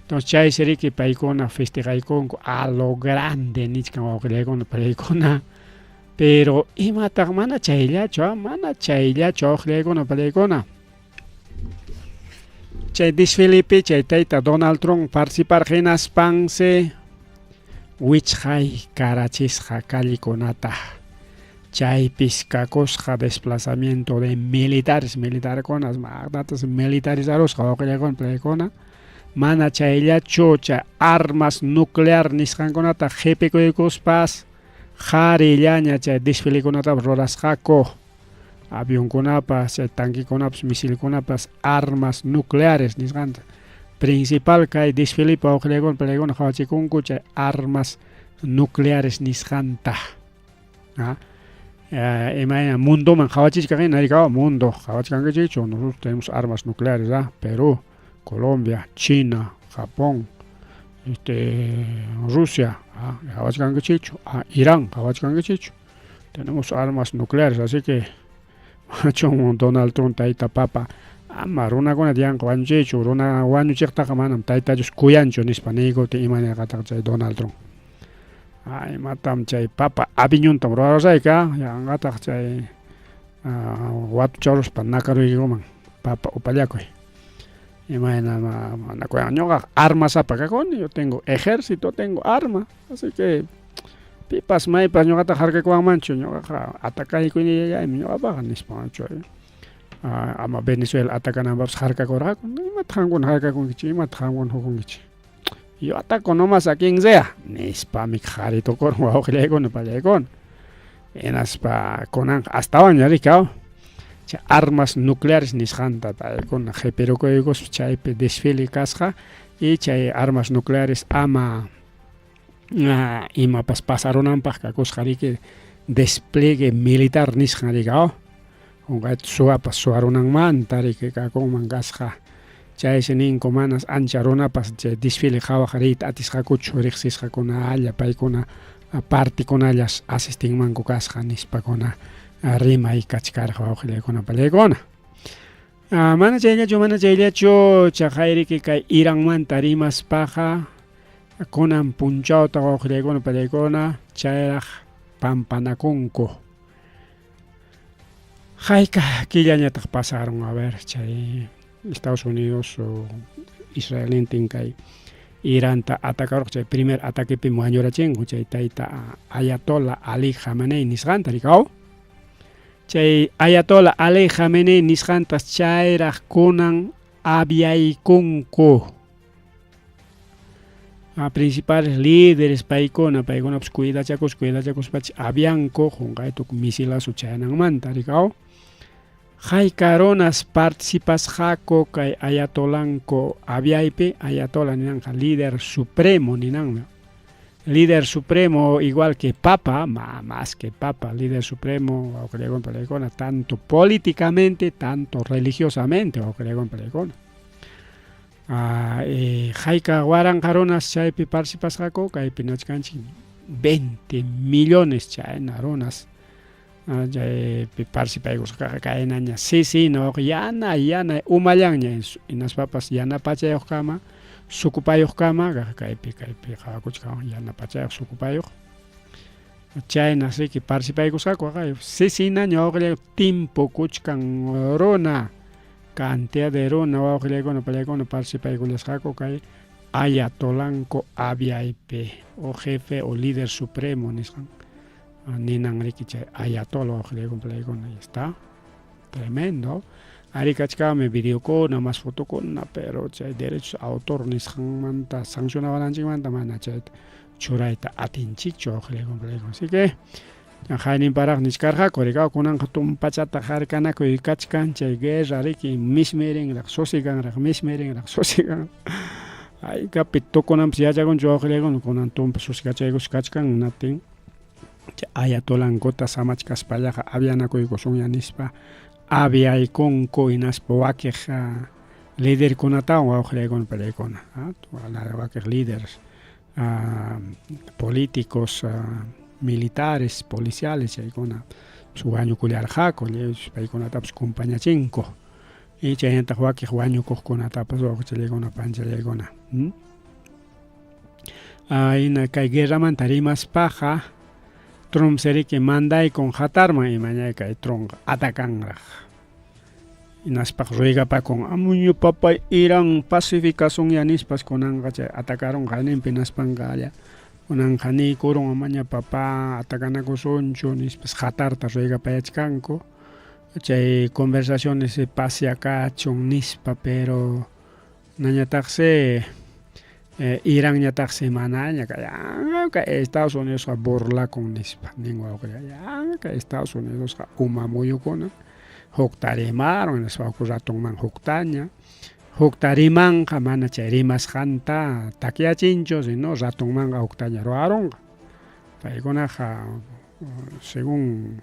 entonces chay siriki paykuna festejaykunku a lo grande nichkan wawqillaykuna palaykuna pero imataq mana chayllachu wawqillaykuna palaykuna chay desfilepi chay tayta Donald Trump participarhinaspansi wichqay karachisqa callekunata chaypis kakusqa desplazamiento de militarkunas magnatas militarizarusqa wawqillaykuna palaykuna mana chayllachu chay armas nuclear nisqankunata qhipikuykuspas qharillaña chay desfilekunata rurasqaku avionkunapas chay tanquikunapas misilkunapas armas nucleares nisqanta principal kay desfilepa wawqillaykuna palaykuna qawachikunku chay armas nucleares nisqanta imayna mundoman qawachichka narikawa mundo qawachkankichikchu nosotros tenemos armas nucleares Perú, Colombia, China, Japón, Rusia, Irán, tenemos armas nucleares, así que Donald Trump tayta papa ama runakuna tiyanqa wañuchiychu runa wañuchiqtaqa manam taytachus kuyanchu nispa niykutin imanayqataq chay Donald Trump imatam chay papa aviñuntam rurarusayka yanqataq chay watucharuspa nakaruykuman papa upallakuy imagina ñuqa armas apakakuni yo tengo ejército tengo arma así que pipas maypas ñuqata harkaykuwanmanchu ñuqaqa atakaykuyallaymi ñuqapaqa nispanchu ama Venezuela atakananpapas harkakurqaku imata qankuna harkakunkichik imata qankuna hukunkichik yo ataco nomás a quien sea nispami qharitukun wawqillaykuna pallaykuna hinaspa kunanqa astawan rikao chay armas nucleares nisqanta paykuna qhipirukuykus chaypi desfile kasqa y chay armas nucleares ama imapas pasarunanpaq kakusqa riki despliegue militar nisqan rika unqayta suwapas suwarunanmanta riki kakunman kasqa chaysi ninku manas ancha runapas chay desfile qhawaq riyta atisqakuchu riqsisqakunalla paykuna partikunallas asistinmanku kasqa nispakuna rimay kachkarqa wawqillaykuna pallaykuna mana chayllachu chaqayriki kay Iranmanta rimaspaqa kunan punchawta wawqillaykuna pallaykuna chayraq pampanakunku hayka killañataq pasaron a ver chay Estados Unidos o Israelintin kay Iranta atakaruk chay primer ataquepi wañurachinku chay tayta Ayatollah Ali Khamenei nisqanta rikaw chay Ayatollah Ali Khamenei nisqantas chayraq kunan aviaykunku principales líderes paykunapas cuidachakuspach avianku qunqaytuk misilasu chaynanmanta rikaw haykarunas participasqaku kay Ayatollanku aviaypi Ayatollah ninanqa líder supremo ninanmi líder supremo igual que papa más que papa líder supremo wawqillaykuna palaykuna tanto políticamente tanto religiosamente wawqillaykuna palaykuna hayka waranqa chaypi participasqaku kaypi nachkanchik 20 millones chayna runas chaypi participaykusqa kaynaña sisinoq yana umallanña hinaspapas yanapachayuq kama sukupayuq kama kaypi qawakuchka yanapachayuq sukupayuq chayna siki participaykusqaku sisinaña wawqillayku timpukuchkan runa cantidad de runa wawqillaykuna pallaykuna participaykullasqaku kay Ayatollanku aviaypi o jefe o líder supremo nisqan ninan riki chay Ayatollah wawqillaykuna pallaykuna y está tremendo ari kachkami videokuna mas fotokuna pero chay derechos autor nisqanmanta sancionawananchikmanta mana chayta churayta atinchikchu wawqillaykuna pallaykuna así que hayninparaq niskarqaku rikaw kunanqa tumpachata harkanakuy kachkan chay guerra riki mishmirinraq susikanraq haykapi tukunanpas yachakunchu wawqillaykuna kunan tumpa susikachaykush kachkan natin chay Ayatollankuta samachkaspallaqa avianakuykusunña nispa aviaykunku hinaspa wakiq líderkunatawan wawqillaykuna pallaykuna wakiq líderes políticos, militares, policiales, chaykuna su wañukullarqaku, paykunatapas acompañachinku y chaynataq wakiq wañukuqkunatapas wawqichallaykuna panchallaykuna. Hina kay guerramanta rimaspaqa Trump seriki mandaykun hatarman imañay kay Trump atakanraq. Inaspaq ruigapakun amuñupapay Irán pacificación nispas kunanqa chay atakarunqa ninpi naspanqa kunanqa nikurun amaña papa atakanakusunchu nispas hatarta ruigapayachkanku chay conversaciones pasiakachun nispa pero nañataqsi Irán ñataqsi manaña kay Estados Unidos burlakun nispa nin wawqilla kay Estados Unidos umamuyukuna huktarimaron nispaku ratonman huktaña huktarimanqa mana chay rimasqanta takyachinchu sino ratonmanqa huktaña ruwarunqa paykunaqa según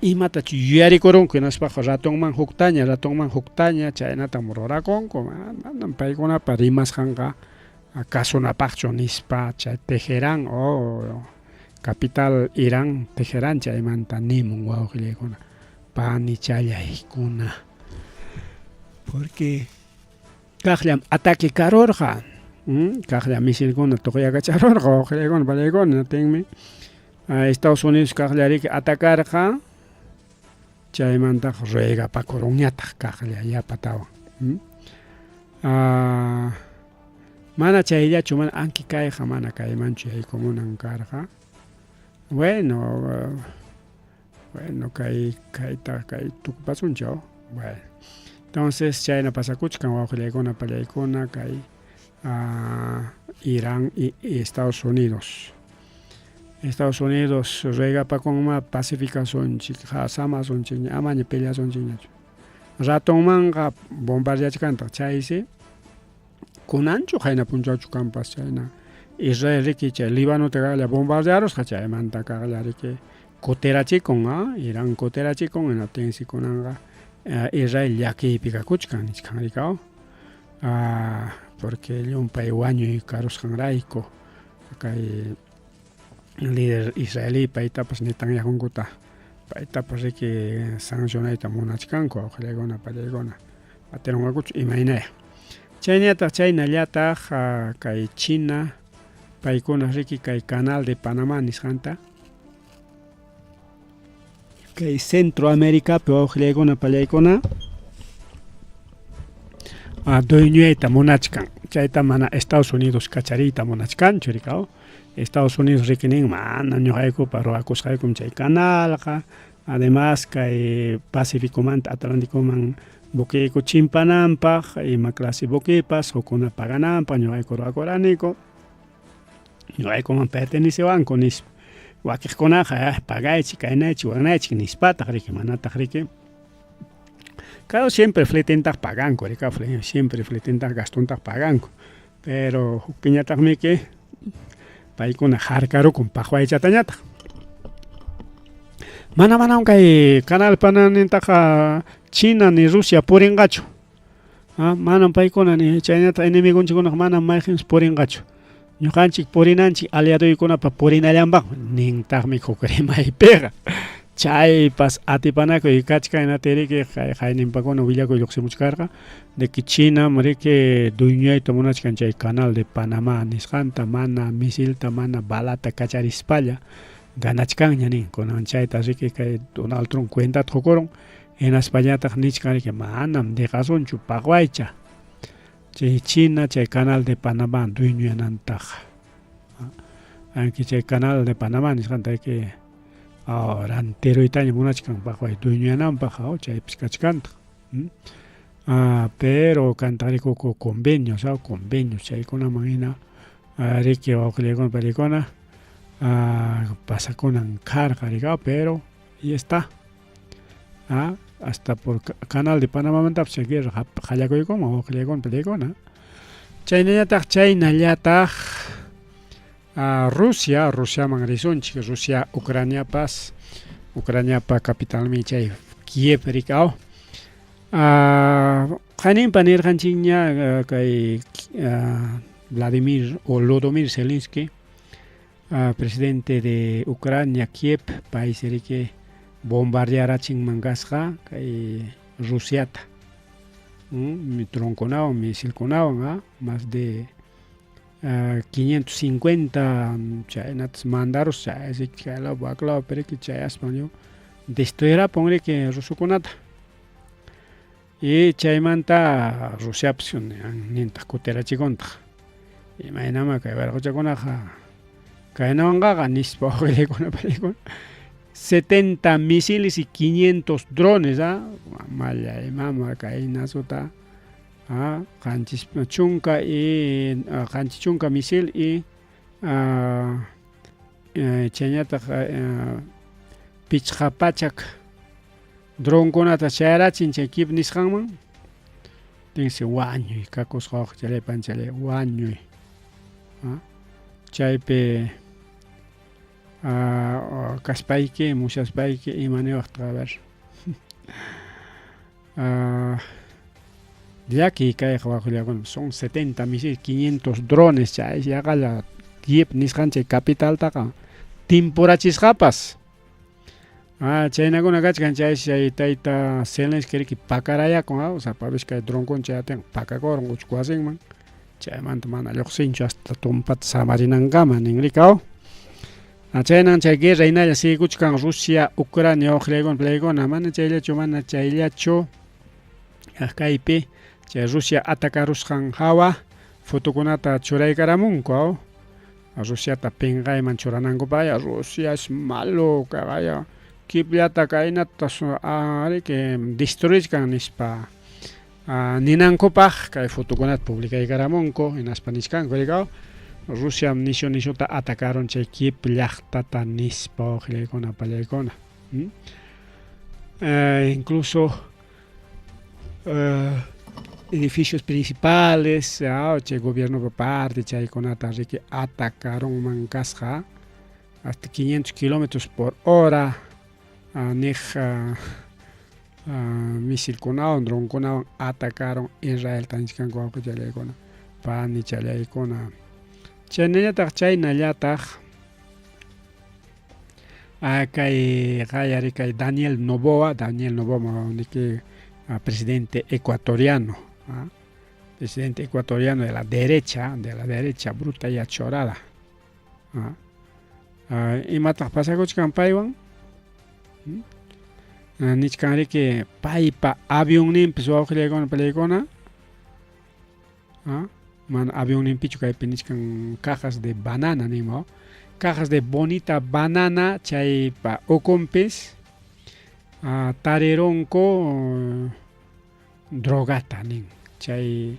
imatachu yuyarikurunku hinaspaqa ratonman huktaña chaynatam rurakunku manam paykunapa rimasqanqa kasunapaqchu nispa chay Teherán capital Irán Teherán chaymanta nimun wawqillaykuna pani challaykuna porque kaqllam ataque karurqa kaqllam misilkuna tuqyakacharurqa wawqillaykuna palaykuna natinmi Estados Unidos kaqllariki atakarqa chaymantaqa ruigapakurunñataq kaqlla yapatawan mana chayllachu mana anki kayqa mana kaymanchu yaykumunan karqa bueno kay tukupasunchaw bueno entonces chayna pasakuchkan wawqillaykuna pallaykuna kay Irán y Estados Unidos ruigapakunma pacificasunchik samasunchik amaña peleasunchikñachu ratonmanqa bombardeachkanta chaysi kunanchu qayna punchawchu kanpas chayna Israel riki chay Libanota kaqlla bombardearusqa chaymanta kaqlla riki kutirachikun Irán kutirachikun hinatinsi kunanqa Israel llakiypiqa kuchkan nichkanrika porque llumpay wañuy karusqanrayku kay líder israelí paytapas netanyahunkuna paytapas riki sancionayta munachkanku wawqillaykuna pallaykuna atirunqakuchu imaynaya chaynallataq kay China paykuna riki kay canal de Panamá nisqanta kay Centroaméricapi wawqillaykuna pallaykuna dueñuyta munachkan chayta mana Estados Unidos kachariyta munachkanchu rika Estados Unidos rikinin mana ñuqaykupa ruwakusqaykum chay canalqa además kay Pacificomanta Atlantikuman buquiyku chimpananpaq ima clase buquipas hukkuna pagananpaq ñuqayku ruwakuraniku ñuqaykuman pertenecewanku nispa wakiqkunaqa pagaychik kaynaychik wanaychik nispataq riki manataq riki claro siempre fletentaq paganku rika siempre fletentaq gastontaq paganku pero hukpiñataqmiki paykuna harkarukun paqwaychatañataq mana kay canal Panamataqa China ni Rusia purinqachu manam paykuna ni chaynata enemigunchikkunaqa manam mayqinpas purinqachu ñuqanchik purinanchik aliaduykunapa purinallanpaq nintaqmi huk rimaypiqa chaypas atipanakuy kachkaynatiriki qayninpakuna willakuy lluqsimuchkarqa de que China riki dueñuyta munachkan chay canal de Panamá nisqanta mana misilta mana balata kacharispalla ganachkanña nin kunan chayta riki kay Donald Trump cuentata hukurun hinaspañataq nichkan riki manam dejasunchu paqwaycha chay China chay canal de Panamá dueñuyanantaqa anki chay canal de Panamá nisqanta riki ranteroytaña munachkan paqway dueñuyananpaq chaypis kachkanta pero kantarikuku convenios chaykunaman hina riki wawqillaykuna pariykuna pasakunan karqa rika pero y está hasta por canal de Panamamantapis chay guerra qallakuykunman wawqillaykuna pariykuna chaynallataq Rusiaman risunchik Rusia Ucraniapa capitalmi chay Kiev rika qayninpa nirqanchikña kay Vladimir o Volodymyr Zelensky, presidente de Ucrania, Kiev, país que bombardeara chinmangasqa kay Rusiata, tronconawan, misilkunawan, más de 550 chaynatas mandaros chay chaylao baklao periki chay español destruyera ponle que rusukunata y chaymanta Rusiapas ninta kuterachikunta imaynama kay warquchakunaqa kaynawanqa nispa waqilakuna palikuna 70 misiles y 500 drones, mallay mama kay nasuta qanchis chunka y qanchis chunka misil y chaynata pichqa pachak dronkunata chayrachin chay Kiev nisqanman tinsi wañuy kakusqa chalay panchalay wañuy chaypi kaspayki mushaspayki imanewaqta a ver llaki kayqa waqllakuna son 70 misiles 500 drones chay yaqalla Kiev nisqanchay capitaltaqa timpurachisqapas chaynakuna kachkan chay tayta Zelensky pakarayakun o sea papish kay droncuncha atin pakakuran uchku wasinman chaymanta mana lluqsinchu hasta tumpata samarinankaman ninrika chaynan chay guerra hinalla siguchkan Rusia Ucrania waqlaykuna paykuna mana chayllachu kaypi chay Rusia atacarusqan hawa fotokunata churaykaramunku Rusiata pinqayman churanankupaya Rusia es malo kaqaya Kievllata kaynata que destruyishkan nispa ninankupaq kay fotokunata publicaykaramunku hinaspa nishkanku rikaw Rusia nishuta atacaron chay Kiev llaqtata nispa waqlaykuna pallaykuna incluso edificios principales chay gobierno por parte chaykunata riki atacaron mankasqa hasta 500 kilómetros por hora misilkunawan dronkunawan atacaron Israel tanishkanku wawqillaykuna pani challaykuna chaynallataq chaynallataq kay Daniel Noboa niki presidente ecuatoriano de la derecha bruta y achorada imataq pasakuchkan paywan nishkanriki paypa avionninpis wawqillaykuna pallaykuna mana avionninpichu kaypi nishkan cajas de banana nima cajas de bonita banana chaypa ukunpis tarironku drogata nin chay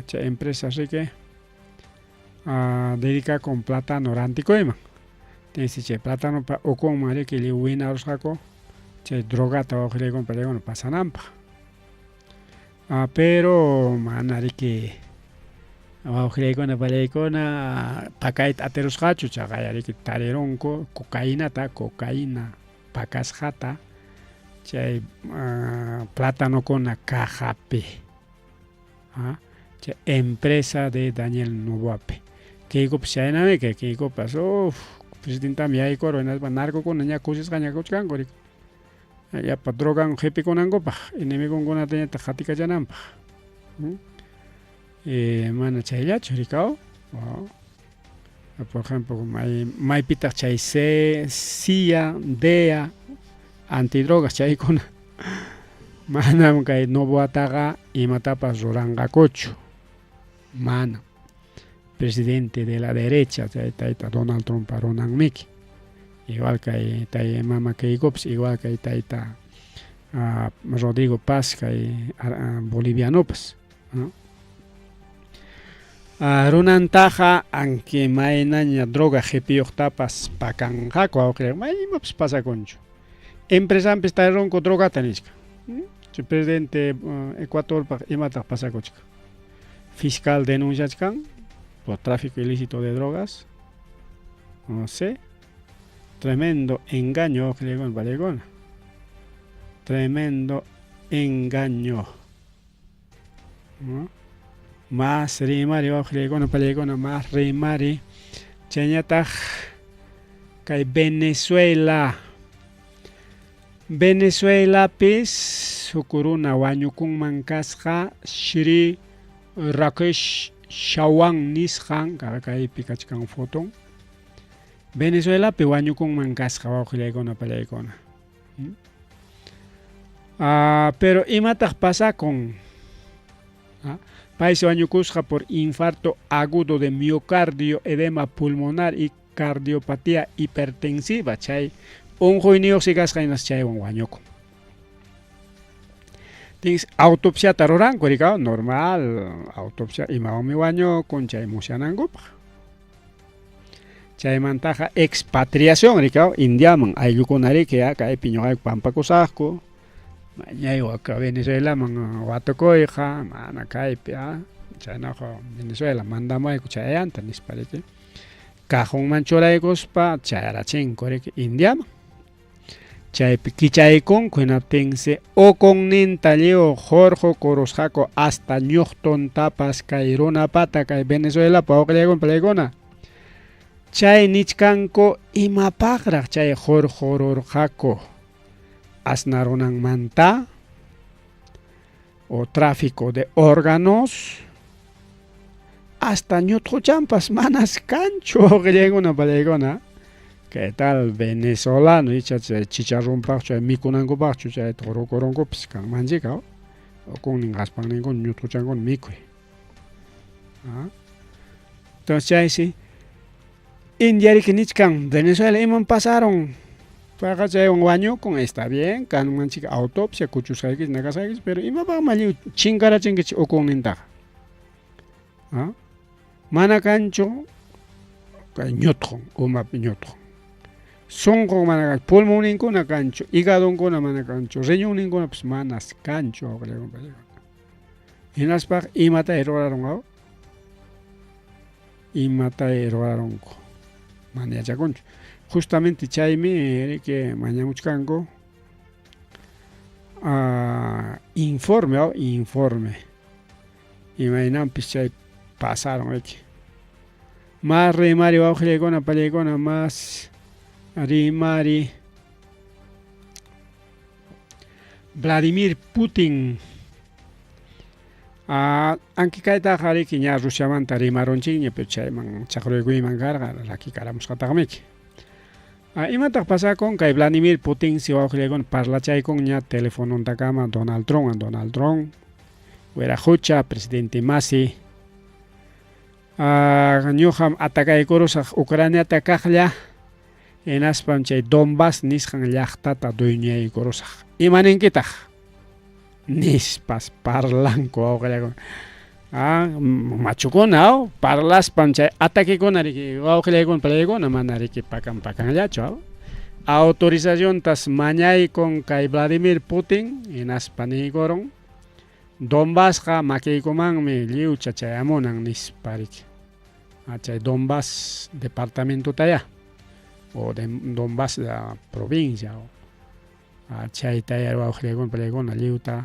chay empresa riki dedica con plátano rantikuyman tinsi chay plátano pa ukunman riki liwinarusqaku chay drogata wawqillaykuna pallaykuna pasananpaq pero mana riki wawqillaykuna pallaykuna pakayta atirusqachu chaqaya riki tarironku cocaína pakasqata chay plátanokuna cajapi chay empresa de Daniel Noboapi kaykupish chaynami kaykupas presidentami yaykurqa hinaspa narcokuna ña kushishqa riki yapa drogan qhipikunankupaq inimigukunata ñata qatikachananpaq mana chayllachu rikaw por ejemplo maypitaq chay CIA DEA antidrogas chaykuna manam kay Noboataqa imatapas ruranqakuchu mana presidente de la derecha chay tayta Donald Trump runanmiki igual kay tay mama kaykupish igual kay tayta Rodrigo Paz kay bolivianopas runantaqa anque maynaña droga qhipiyuqtapas pakanqaku maymapas pasakunchu empresanpis tarironku drogata nishka chay presidente Ecuadorpaq imataq pasakuchka fiscal denunciachkan por tráfico ilícito de drogas no sé tremendo engaño tremendo engaño más rimari wawqiykuna palaykuna más rimari chayñataq kay Venezuelapis sukuruna wañukunman kasqa Shri Rakesh Shawan nisqan kaypi kachkan foton Venezuelapi wañukunman kasqa wawqiykuna palaykuna pero imataq pasakun País wañukusqa por infarto agudo de miocardio, edema pulmonar y cardiopatía hipertensiva. Chay unquyniyuq sikasqaynas chaywan wañukun. Tins autopsiata ruranku rikaw normal autopsia imawanmi wañukun chay musyanankupak. Chaymantaqa expatriación rikaw Indiaman ayllukuna riki kaypi ñuqayku pampakusaqku. Ñaywaka Venezuelaman watukuyqa mana kaypi chaynaqa Venezuela mandamayku chayanta nispa riki cajonman churaykuspa chayrachinku riki Indiaman chaypi kichaykunku hinaptinsi ukunninta lliw Jorge kurusqaku hasta ñuqtuntapas kay runapata kay Venezuelapa wawqiykuna palaykuna chay nichkanku imapaqraq chay Jorge rurqaku asnarunanmanta o tráfico de órganos hasta ñutquchampas manas kanchu wawqiykuna palaykuna kay tal venezolano chicharronpaqchu mikunankupaqchu chay rukurunkupis kanmanchika ukunnin qaspanninkuna ñutquchankuna mikuy entonces chaysi India riki nichkan Venezuela iman pasaron paqa chaywan wañukun está bien kanmanchik autopsia kuchusqaykis nakasqaykis pero imapaq malliw chinkarachinkichik ukunnintaqa mana kanchu kay ñutqun umapi ñutqun sunqun mana kanchu pulmonninkuna kanchu hígadonkuna mana kanchu riñonninkunapas manas kanchu hinaspaq imatay rurarunqa imatay rurarunku mana yachakunchu justamente chaymi riki mañamuchkanku informe imaynanpis chay pasaron riki más rimari wawqiykuna palaykuna más rimari Vladimir Putin anki kaytaqa riki ña Rusiamanta rimarunchikña pero chayman chaqruykuyman karqa rakikaramusqataqmiki imataq pasakun kay Vladimir Putin si wawqiykuna parlachaykun ña telefonuntakama Donald Trump wiraqucha presidente Masi ñuqam atakaykurusaq Ucraniata kaqlla hinaspam chay Donbass nisqan llaqtata dueñaykurusaq imaninkitaq nispas parlanku wawqiykuna machukuna parlaspam chay ataquekuna riki wawqiykuna palaykuna mana riki pakanllachu autorizaciontas mañaykun kay Vladimir Putin hinaspa niykurun Donbassqa makiykumanmi lliw chachayamunan nispa riki chay Donbass departamentotaya o de Donbass provincia chaytaya wawqiykuna palaykuna lliwta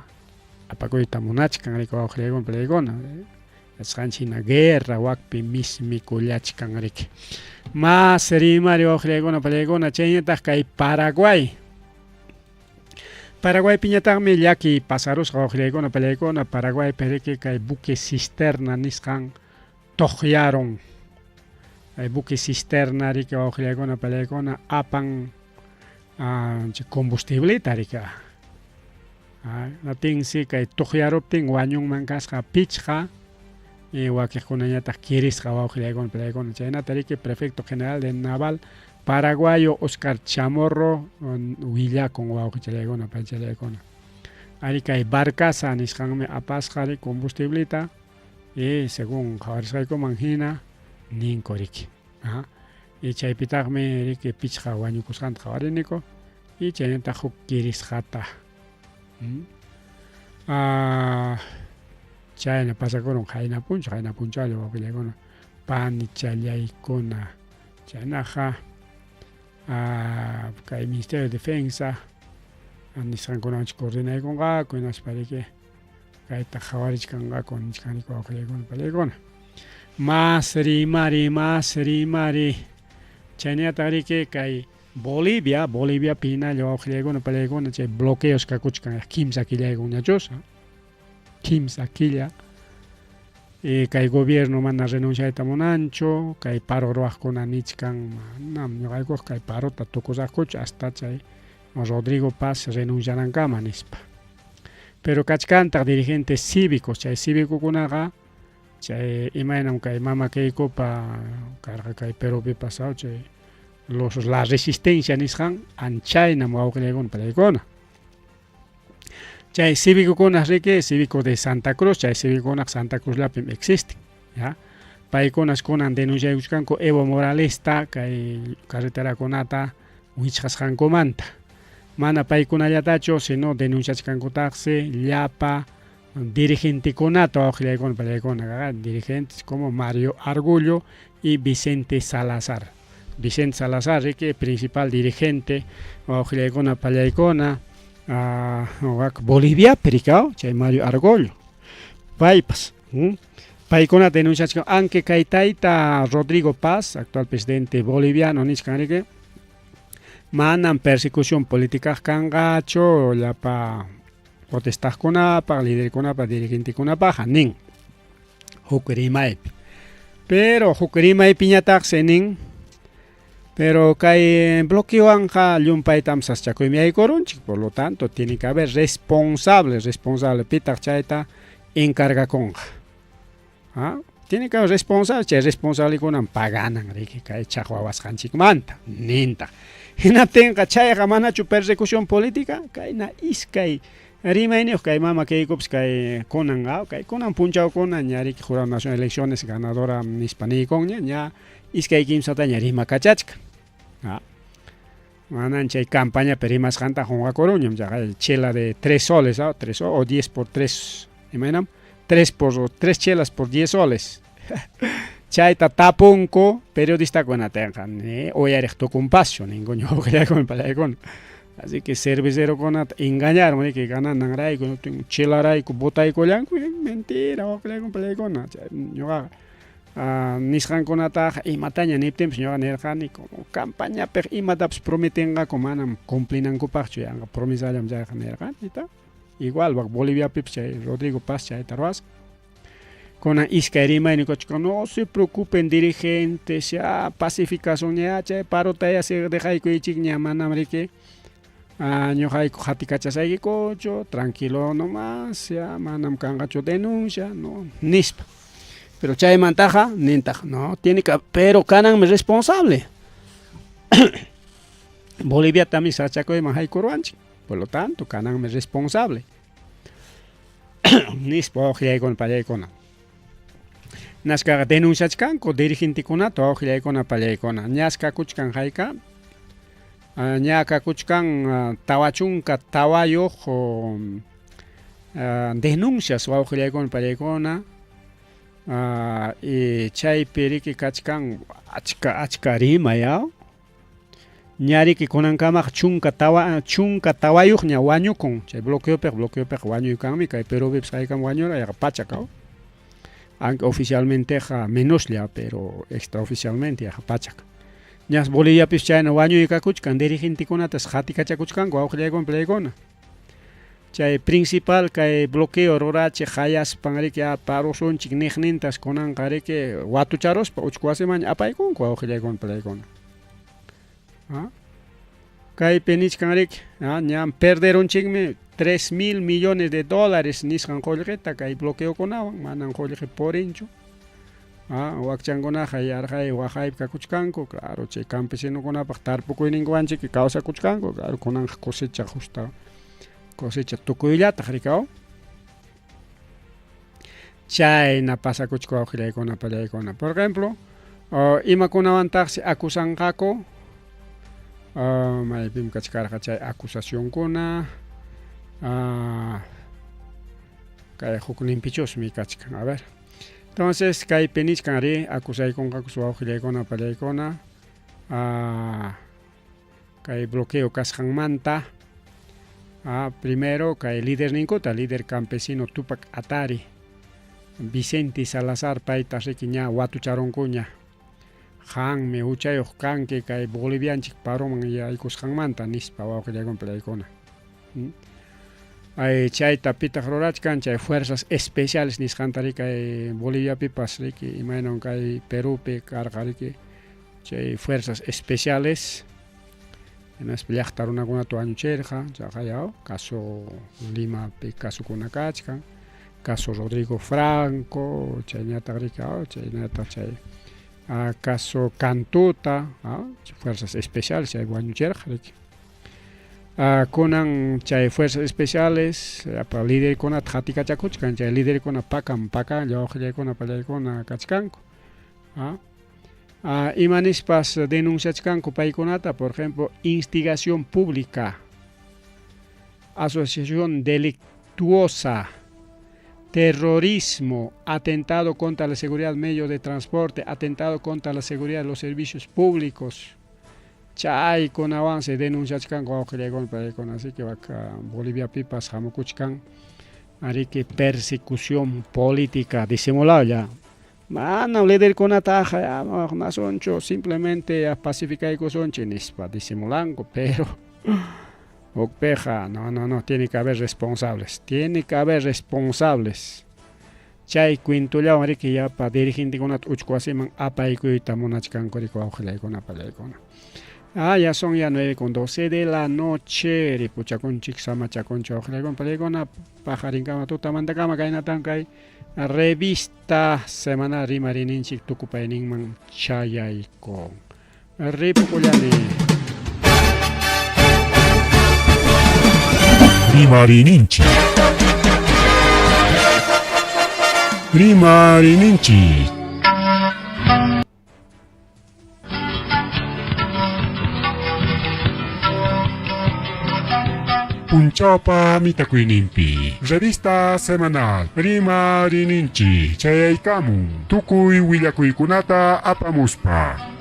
apakuyta munachkan riki wawqiykuna palaykuna asqanchina guerra wakpi mismikullachkan riki más rimari wawqiykuna palaykuna chayñataq kay Paraguay piñataqmi llaki pasarusqa wawqiykuna palaykuna Paraguaypi riki kay buque cisterna nisqan toqllaron kay buque cisterna riki wawqiykuna palaykuna apan combustibleta riki natinsi kay tuqyaruptin wañunman kasqa pichqa wakiqkunañataq kirisqa wawqiykuna palaykuna chaynata riki prefecto general de naval paraguayo Oscar Chamorro willakun wawqichaykuna paychaykuna ari kay barcaza nisqanmi apasqa ri combustibleta según qawarisqaykuman hina ninku riki chaypitaqmi riki pichqa wañukusqanta qawariniku chaynataq huk kirisqata chayna pasakurun qayna punchali wawqiykuna panichalyaykuna chaynaqa kay Ministerio de Defensa nisqankunawanchik coordinaykunqaku hinaspa riki kayta qhawarishkanqaku nishqaniku wawqiykuna palaykuna mas rimari chayñataq riki kay Bolivia pinalla wawqiykuna palaykuna chay bloqueos kakuchkan kimsa killaykunñachus kimsa killa kay gobierno mana renunciayta munanchu kay paro ruwaqkuna nichkan manam ñuqaykuqa kay parota tukusaqkuchu hasta chay Rodrigo Paz renuncianankama nispa pero kachkantaq dirigentes cívicos chay cívicokunaqa chay imaynam kay mama Keikopa karqa kay Perupi pasado chay la resistencia nisqan anchaynam wawqiykuna palaykuna chay cívicokuna riki cívico de Santa Cruz chay cívicokuna Santa Cruzlapim existen ya paykunas kunan denunciaykuchkanku Evo Moralesta kay carreterakunata wichqasqankumanta mana paykunallatachu sino denunciachkankutaqsi llapa dirigentekunata wawqiykuna palaykuna dirigentes como Mario Argullo y Vicente Salazar riki principal dirigente wawqiykuna pallaykuna Bolivia pericao chay Mario Argullo paypas paykuna denunciachkan aunque kay tayta Rodrigo Paz actual presidente boliviano nishkan riki manam persecución política kanqachu llapa protestaqkunapaq liderkunapaq dirigentekunapaq nin huk rimaypi pero huk rimaypiñataqsi nin pero kay bloqueowanqa llumpaytam saschakuymi yaykurunchik por lo tanto tiene que haber responsable pitaq chayta encargakunqa tiene que haber responsable chay responsablekunam paganan riki kay chaqwawasqanchikmanta ninta hinatinqa chayqa manachu persecución política kayna iskay rimayniyuq kay mama Keikopas kay kunan kay kunan punchawkuna ña riki jurado nacional elecciones ganadora nispa niykunña ña iskay kimsata ña rimakachachka manan chay campañapi rimasqanta qunqakurunñam chela de 3 soles 3 o 10 por 3 imaynam 3 chelas por 10 soles chayta tapunku periodistakunatinqa uyariq tukunpaschu ninguña wawqiykuna palaykuna así que cervecerokunata engañaron que ganananrayku chelarayku botaykullanku mentira wawqiykuna palaykuna ñuqaqa nisqankunataqa imataña niptinpis ñuqa nirqani como campañapi imatapas prometenqaku manam cumplinankupaqchu yanqa promisallam chayqa nirqanita igual Boliviapipis chay Rodrigo Paz chayta ruwasqa kunan iskay rimaynikuchka no se preocupen dirigentes ya pacificación ya chay parota ya se dejaykuchik ña manam riki ñuqayku hatikachasaykuchu tranquilo nomás ya manam kanqachu denuncia no nispa pero chaymantaqa nintaqa no tiene que pero kananmi responsable Bolivia también sachakuyman haykurwanchik por lo tanto kananmi responsable nispa wawqiykuna pallaykuna Naskaqa denunciachkanku dirigentekunata wawqiykuna pallaykuna ñaskakuchkan hayka ñakakuchkan tawachunka tawayuq denuncias wawqiykuna pallaykuna y chaypi riki kachkan achka rimaya ña riki kunankamaq chunka tawayuq ña wañukun chay bloqueopiq wañuykanmi kay Perupipis kaykan wañura yaqa pachaka aunque oficialmente menoslla pero extraoficialmente pachaka ñas Boliviapis chayna wañuykakuchkan dirigentekunatas hatikachakuchkanku wawqiykuna pallaykuna chay principal kay bloqueo rurachiq hayaspan riki parusunchik niqnintas kunanqa riki watucharuspa uchku wasiman apaykunku wawqiykuna pallaykuna kaypi nishkan riki ña perderunchikmi $3,000 millones nisqan qullqita kay bloqueokunawan manan qullqi purinchu wakchankunaqa yarqay waqaypi kakuchkanku claro chay campesinokunapaq tarpukuyninkuwanchik kawsakuchkanku claro kunanqa cosecha tukuyllata rikaw chayna pasakuchku wawqiykuna pallaykuna por ejemplo imakunawantaqsi acusanqaku maypim kachkarqa chay acusacionkuna kay hukninpichusmi kachkan a ver entonces kaypi nishkanri acusaykunqaku wawqiykuna pallaykuna kay bloqueo kasqanmanta Primero kay líder ninkuta, líder campesino Tupac Atari, Vicente Salazar payta rikiña watucharonkuña. Han me uchayoq kanki kay bolivianchik paroman yaykusqanmanta nispa wawqillaykunpi laykuna. Chayta pitaq rurachkan chay fuerzas especiales nisqantari kay Boliviapipas riki imaynawan kay Perupi karqa riki chay fuerzas especiales. Hinaspa llaqta runakunata wañuchirqa chaqayaw caso Limapi casukuna kachkan, caso Rodrigo Franco, chayñataq riki chayñataq chay caso Cantuta, fuerzas especiales chay wañuchirqa riki. Kunan chay fuerzas especiales líder kunata qatikachakuchkan chay líder kuna pakan llawaqllaykuna pallaykuna kachkanku. Imanispas denunciachkanku paykunata, por ejemplo, instigación pública, asociación delictuosa, terrorismo, atentado contra la seguridad medio de transporte, atentado contra la seguridad de los servicios públicos. Chay con avance denunciachkan wawqillaykuna, así que Bolivia pipas hamukuchkan ariki persecución política disimulado ya. Mana líder kunata nasoncho simplemente pacificaykusonchi nispa disimulanku, pero okpeja no, tiene que haber responsables, Chay cuintullawan riki yapa dirigentekunata uchkuwasiman apaykuyta munachkanku riki wawqillaykuna pallaykuna. Ya son ya 9:12 de la noche. Ripuchakunchik samachakunchik wawqillaykuna pallaykuna pajarinkama tutamantacama kaynatan kay revista semana rimarininchik tukupayninman chayayko. Ripukullani. Rimarininchik. Punchawpa mitakuyninpi revista semanal Rimarininchik chayaykamun tukuy willakuykunata apamuspa.